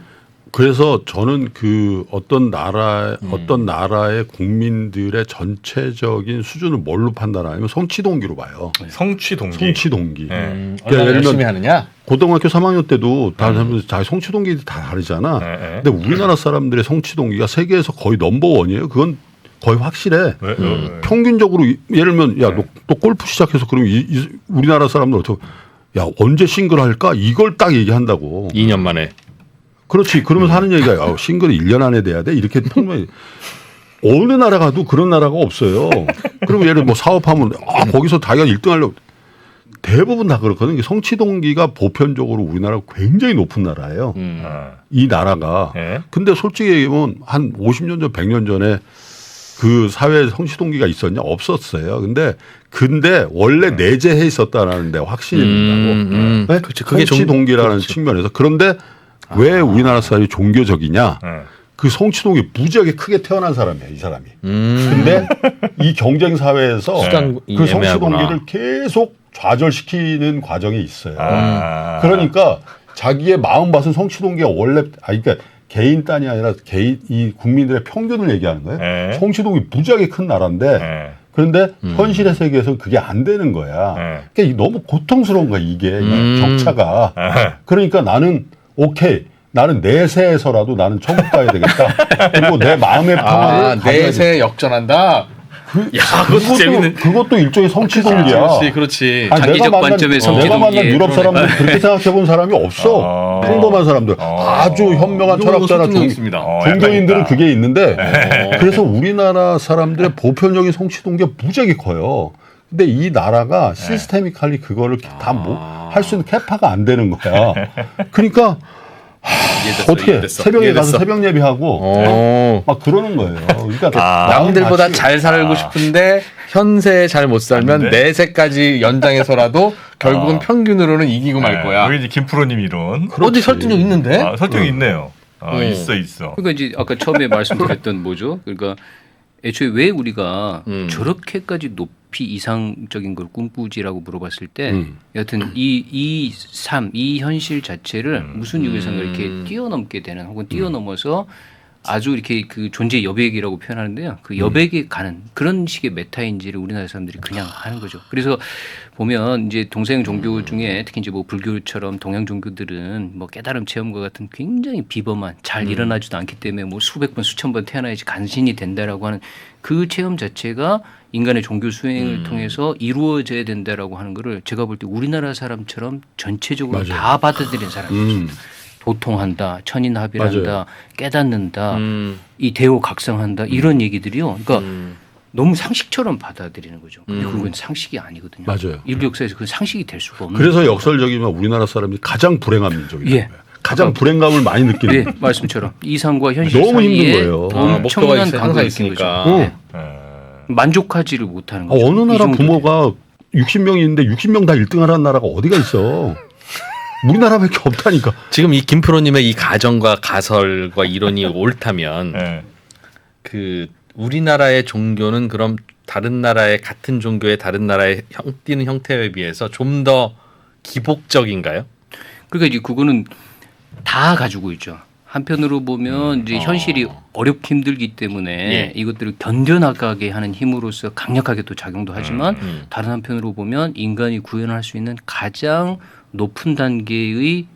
그래서 저는 그 어떤 나라의 국민들의 전체적인 수준을 뭘로 판단하냐면 성취 동기로 봐요. 성취 동기. 성취 동기. 네. 얼마나 예를 열심히 들면 하느냐. 고등학교 3학년 때도 다 자기 성취 동기들이 다 다르잖아. 네. 근데 우리나라 사람들의 성취 동기가 세계에서 거의 넘버원이에요. 그건 거의 확실해. 왜? 평균적으로 예를 들면 야, 너 골프 시작해서 그럼 우리나라 사람들 어떻게 야, 언제 싱글 할까? 이걸 딱 얘기한다고. 2년 만에. 그렇지. 그러면서 하는 얘기가 야, 싱글이 1년 안에 돼야 돼. 이렇게 평균 어느 나라 가도 그런 나라가 없어요. 그럼 예를 뭐 사업하면 거기서 자기가 1등 하려고 대부분 다 그렇거든요. 성취 동기가 보편적으로 우리나라가 굉장히 높은 나라예요. 이 나라가. 네. 근데 솔직히 얘기하면 한 50년 전, 100년 전에 그 사회에 성취 동기가 있었냐? 없었어요. 근데 원래 내재해 있었다라는 데 확신이 든다고. 네? 그치. 그게 성취 동기라는 그렇지. 측면에서. 그런데 왜 우리나라 사람이 종교적이냐? 네. 그 성취 동기 무지하게 크게 태어난 사람이야, 이 사람이. 근데 이 경쟁 사회에서 수단이 그 성취 애매하구나. 동기를 계속 좌절시키는 과정이 있어요. 아. 그러니까 자기의 마음밭은 성취 동기가 원래 그러니까 개인 단위 아니라 이 국민들의 평균을 얘기하는 거예요. 네. 성취 동기 무지하게 큰 나라인데 네. 그런데 현실의 세계에서는 그게 안 되는 거야. 네. 그러니까 너무 고통스러운 거야, 이게 이 격차가. 네. 그러니까 나는 오케이. 나는 내세에서라도 나는 천국 가야 되겠다. 그리고 내 마음의 평화를 내세 역전한다. 야, 그것도 재밌는. 그것도 일종의 성취 동기야. 그렇지. 아니, 장기적 관점에서 내가 만난 성취 유럽 동기에 사람들 그렇게 생각해 본 사람이 없어. 평범한 사람들. 아주 현명한 철학자나 있습니다. 종교인들은 약간 그게 있는데 그래서 우리나라 사람들의 보편적인 성취 동기가 무지하게 커요. 근데 이 나라가 시스테미칼리 그거를 다 할 수 있는 캐파가 안 되는 거야. 그러니까 어떻게 새벽에 가서 새벽 예배하고 막 그러는 거예요. 그러니까 남들보다 잘 살고 싶은데 현세에 잘 못 살면 안 돼? 내세까지 연장해서라도 결국은 평균으로는 이기고 말 거야. 여기 이제 김프로님 이론. 어디 설득력 있는데? 아, 설득이 있네요. 있어. 그러니까 이제 아까 처음에 말씀드렸던 뭐죠? 그러니까 애초에 왜 우리가 저렇게까지 높이 이상적인 걸 꿈꾸지라고 물어봤을 때 여하튼 이 현실 자체를 무슨 이유에선가 이렇게 뛰어넘게 되는 혹은 뛰어넘어서 아주 이렇게 그 존재 여백이라고 표현하는데요. 그 여백에 가는 그런 식의 메타인지를 우리나라 사람들이 그냥 하는 거죠. 그래서 보면 이제 동서양 종교 중에 특히 이제 뭐 불교처럼 동양 종교들은 뭐 깨달음 체험과 같은 굉장히 비범한 잘 일어나지도 않기 때문에 뭐 수백 번 수천 번 태어나야지 간신히 된다라고 하는 그 체험 자체가 인간의 종교 수행을 통해서 이루어져야 된다라고 하는 거를 제가 볼 때 우리나라 사람처럼 전체적으로 맞아요. 다 받아들인 사람이죠. 도통한다, 천인합일한다, 맞아요. 깨닫는다, 이 대오각성한다 이런 얘기들이요. 그러니까 너무 상식처럼 받아들이는 거죠. 근데 그건 상식이 아니거든요. 맞아요. 인류 역사에서 그 상식이 될 수가 없는. 그래서 역설적이면 우리나라 사람이 가장 불행한 민족이에요. 예. 가장 불행감을 많이 느끼는 네, 거예요. 말씀처럼 이상과 현실 너무 힘든 사이에 거예요. 목표가 엄청난 항상 간격이 있으니까. 있으니까 만족하지를 못하는 거죠. 어느 이 나라 정도 부모가 60명이 있는데 60명 다 1등 하라는 나라가 어디가 있어. 우리나라밖에 없다니까. 지금 이 김프로님의 이 가정과 가설과 이론이 옳다면 네. 그 우리나라의 종교는 그럼 다른 나라의 같은 종교의 다른 나라의 띠는 형태에 비해서 좀 더 기복적인가요? 그러니까 이제 그거는 다 가지고 있죠. 한편으로 보면 이제 현실이 어렵고 힘들기 때문에 예. 이것들을 견뎌나가게 하는 힘으로서 강력하게 또 작용도 하지만 다른 한편으로 보면 인간이 구현할 수 있는 가장 높은 단계의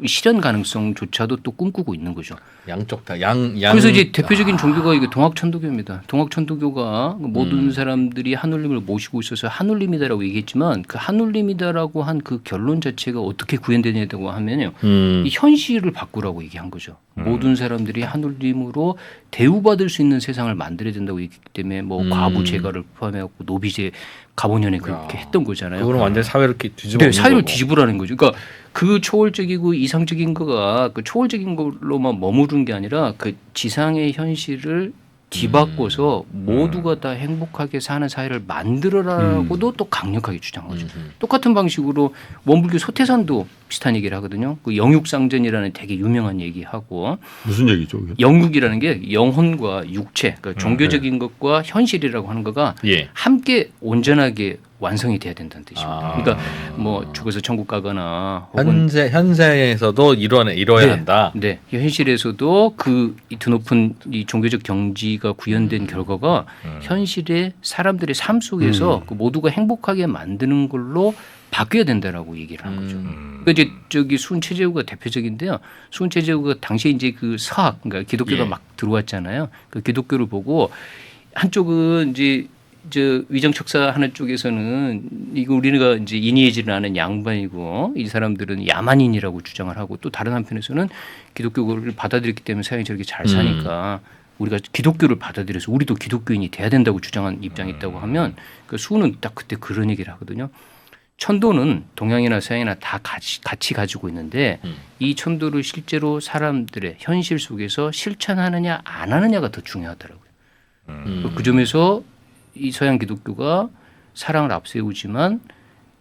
실현 가능성조차도 또 꿈꾸고 있는 거죠. 양쪽 다 그래서 이제 대표적인 종교가 이게 동학천도교입니다. 동학천도교가 모든 사람들이 하늘님을 모시고 있어서 하늘님이다라고 얘기했지만 그 하늘님이다라고 한 그 결론 자체가 어떻게 구현되냐고 하면요. 이 현실을 바꾸라고 얘기한 거죠. 모든 사람들이 하늘님으로 대우받을 수 있는 세상을 만들어야 된다고 얘기했기 때문에 뭐 과부 제가를 포함해갖고 노비제 가보년에 그렇게 했던 거잖아요. 그거는 완전 사회를 이렇게 뒤집어. 네, 사회를 뒤집으라는 거죠. 그러니까 그 초월적이고 이상적인 거가 그 초월적인 걸로만 머무른 게 아니라 그 지상의 현실을 뒤바꿔서 모두가 다 행복하게 사는 사회를 만들어라라고도 또 강력하게 주장한 거죠. 똑같은 방식으로 원불교 소태산도 비슷한 얘기를 하거든요. 그 영육상전이라는 되게 유명한 얘기하고 무슨 얘기죠? 그게? 영육이라는 게 영혼과 육체, 그러니까 종교적인 것과 현실이라고 하는 거가 예. 함께 온전하게 완성이 돼야 된다는 뜻입니다. 그러니까 뭐 죽어서 천국 가거나 혹은 현세에서도 이뤄야 네, 한다. 네, 현실에서도 그 드높은 이 종교적 경지가 구현된 결과가 현실의 사람들의 삶 속에서 그 모두가 행복하게 만드는 걸로 바뀌어야 된다라고 얘기를 한 거죠. 그러니까 이제 저기 수은체제후가 대표적인데요. 수은체제후가 당시에 이제 그 서학, 그러니까 기독교가 막 들어왔잖아요. 그 기독교를 보고 한쪽은 이제 저 위정척사 하는 쪽에서는 이거 우리가 이제 인이해지를 아는 양반이고 이 사람들은 야만인이라고 주장을 하고 또 다른 한편에서는 기독교를 받아들였기 때문에 사람이 저렇게 잘 사니까 우리가 기독교를 받아들여서 우리도 기독교인이 돼야 된다고 주장한 입장이 있다고 하면 그 수는 딱 그때 그런 얘기를 하거든요. 천도는 동양이나 서양이나 다 같이 가지고 있는데 이 천도를 실제로 사람들의 현실 속에서 실천하느냐 안 하느냐가 더 중요하더라고요. 그 점에서 이 서양 기독교가 사랑을 앞세우지만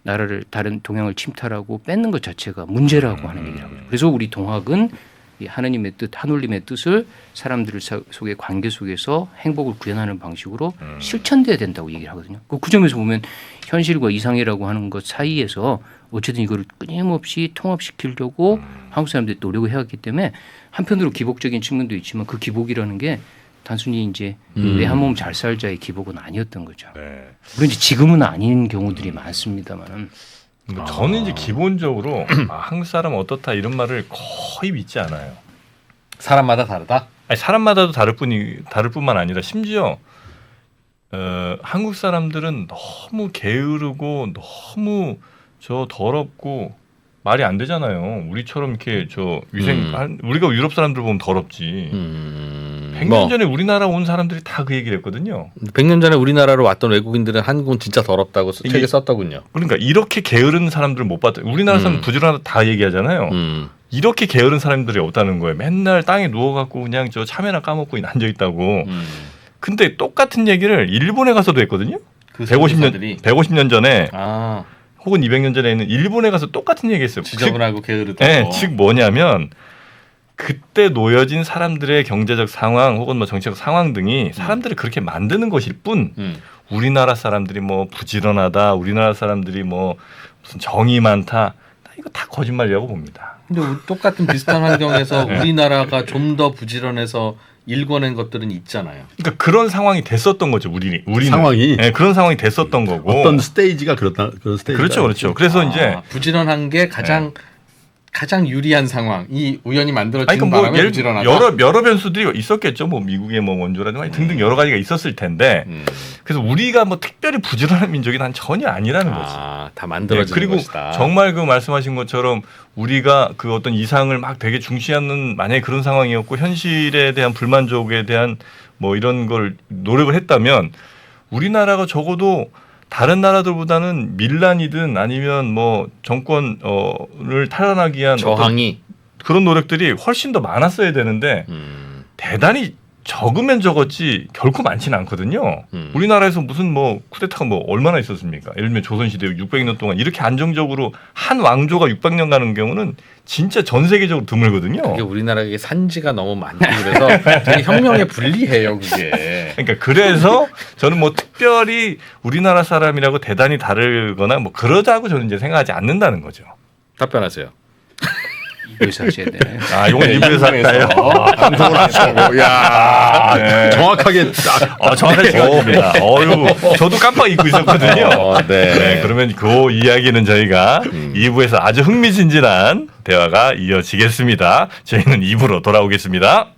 나라를 다른 동양을 침탈하고 뺏는 것 자체가 문제라고 하는 얘기를 하거든요. 그래서 우리 동학은 이 하느님의 뜻, 하늘님의 뜻을 사람들 속의 관계 속에서 행복을 구현하는 방식으로 실천돼야 된다고 얘기를 하거든요. 그 점에서 보면 현실과 이상이라고 하는 것 사이에서 어쨌든 이거를 끊임없이 통합시키려고 한국 사람들이 노력을 해왔기 때문에 한편으로 기복적인 측면도 있지만 그 기복이라는 게 단순히 이제 내 한 몸 잘 살자의 기복은 아니었던 거죠. 네. 물론 이제 지금은 아닌 경우들이 많습니다만은. 그러니까 저는 이제 기본적으로 한국 사람은 어떻다 이런 말을 거의 믿지 않아요. 사람마다 다르다. 아니, 사람마다도 다를 뿐만 아니라 심지어 한국 사람들은 너무 게으르고 너무 저 더럽고 말이 안 되잖아요. 우리처럼 이렇게 저 우리가 유럽 사람들 보면 더럽지. 100년 전에 우리나라 온 사람들이 다 그 얘기를 했거든요. 100년 전에 우리나라로 왔던 외국인들은 한국은 진짜 더럽다고 책에 썼더군요. 그러니까 이렇게 게으른 사람들을 못 봤다. 우리나라 사람 부지런하다 다 얘기하잖아요. 이렇게 게으른 사람들이 없다는 거예요. 맨날 땅에 누워갖고 그냥 저 참외나 까먹고 앉아 있다고. 근데 똑같은 얘기를 일본에 가서도 했거든요. 그 150년 전에 아, 혹은 200년 전에 있는 일본에 가서 똑같은 얘기했어요. 지저분하고 게으르다고. 네, 즉 뭐냐면 그때 놓여진 사람들의 경제적 상황 혹은 뭐 정치적 상황 등이 사람들을 그렇게 만드는 것일 뿐 우리나라 사람들이 뭐 부지런하다, 우리나라 사람들이 뭐 무슨 정이 많다, 이거 다 거짓말이라고 봅니다. 근데 똑같은 비슷한 환경에서 우리나라가 좀 더 부지런해서 일궈낸 것들은 있잖아요. 그러니까 그런 상황이 됐었던 거죠. 우리는 상황이? 네, 그런 상황이 됐었던 거고 어떤 스테이지가 그런 스테이지. 그렇죠. 그래서 이제 부지런한 게 가장 유리한 상황이 우연히 만들어진 그러니까 바람에 부지런하다. 여러 변수들이 있었겠죠. 뭐 미국의 뭐 원조라든가 등등 여러 가지가 있었을 텐데 그래서 우리가 뭐 특별히 부지런한 민족이 난 전혀 아니라는 거지. 다 만들어진 그리고 것이다. 정말 그 말씀하신 것처럼 우리가 그 어떤 이상을 막 되게 중시하는 만약에 그런 상황이었고 현실에 대한 불만족에 대한 뭐 이런 걸 노력을 했다면 우리나라가 적어도 다른 나라들보다는 밀란이든 아니면 뭐 정권을 탈환하기 위한 저항이 그런 노력들이 훨씬 더 많았어야 되는데 대단히 적으면 적었지 결코 많지는 않거든요. 우리나라에서 무슨 뭐 쿠데타가 뭐 얼마나 있었습니까? 예를 들면 조선시대 600년 동안 이렇게 안정적으로 한 왕조가 600년 가는 경우는 진짜 전 세계적으로 드물거든요. 그게 우리나라에 산지가 너무 많고 그래서 되게 혁명에 불리해요 그게. 그러니까 그래서 저는 뭐 특별히 우리나라 사람이라고 대단히 다르거나 뭐 그러자고 저는 이제 생각하지 않는다는 거죠. 답변하세요. 이부에서 하셔야 되나요? 아, 이건 이부에서 할까요? 방송을 하시고, 야, 네. 정확하게 딱. 정확하게 찍어줍니다. 저도 깜빡 잊고 있었거든요. 네. 그러면 그 이야기는 저희가 2부에서 아주 흥미진진한 대화가 이어지겠습니다. 저희는 2부로 돌아오겠습니다.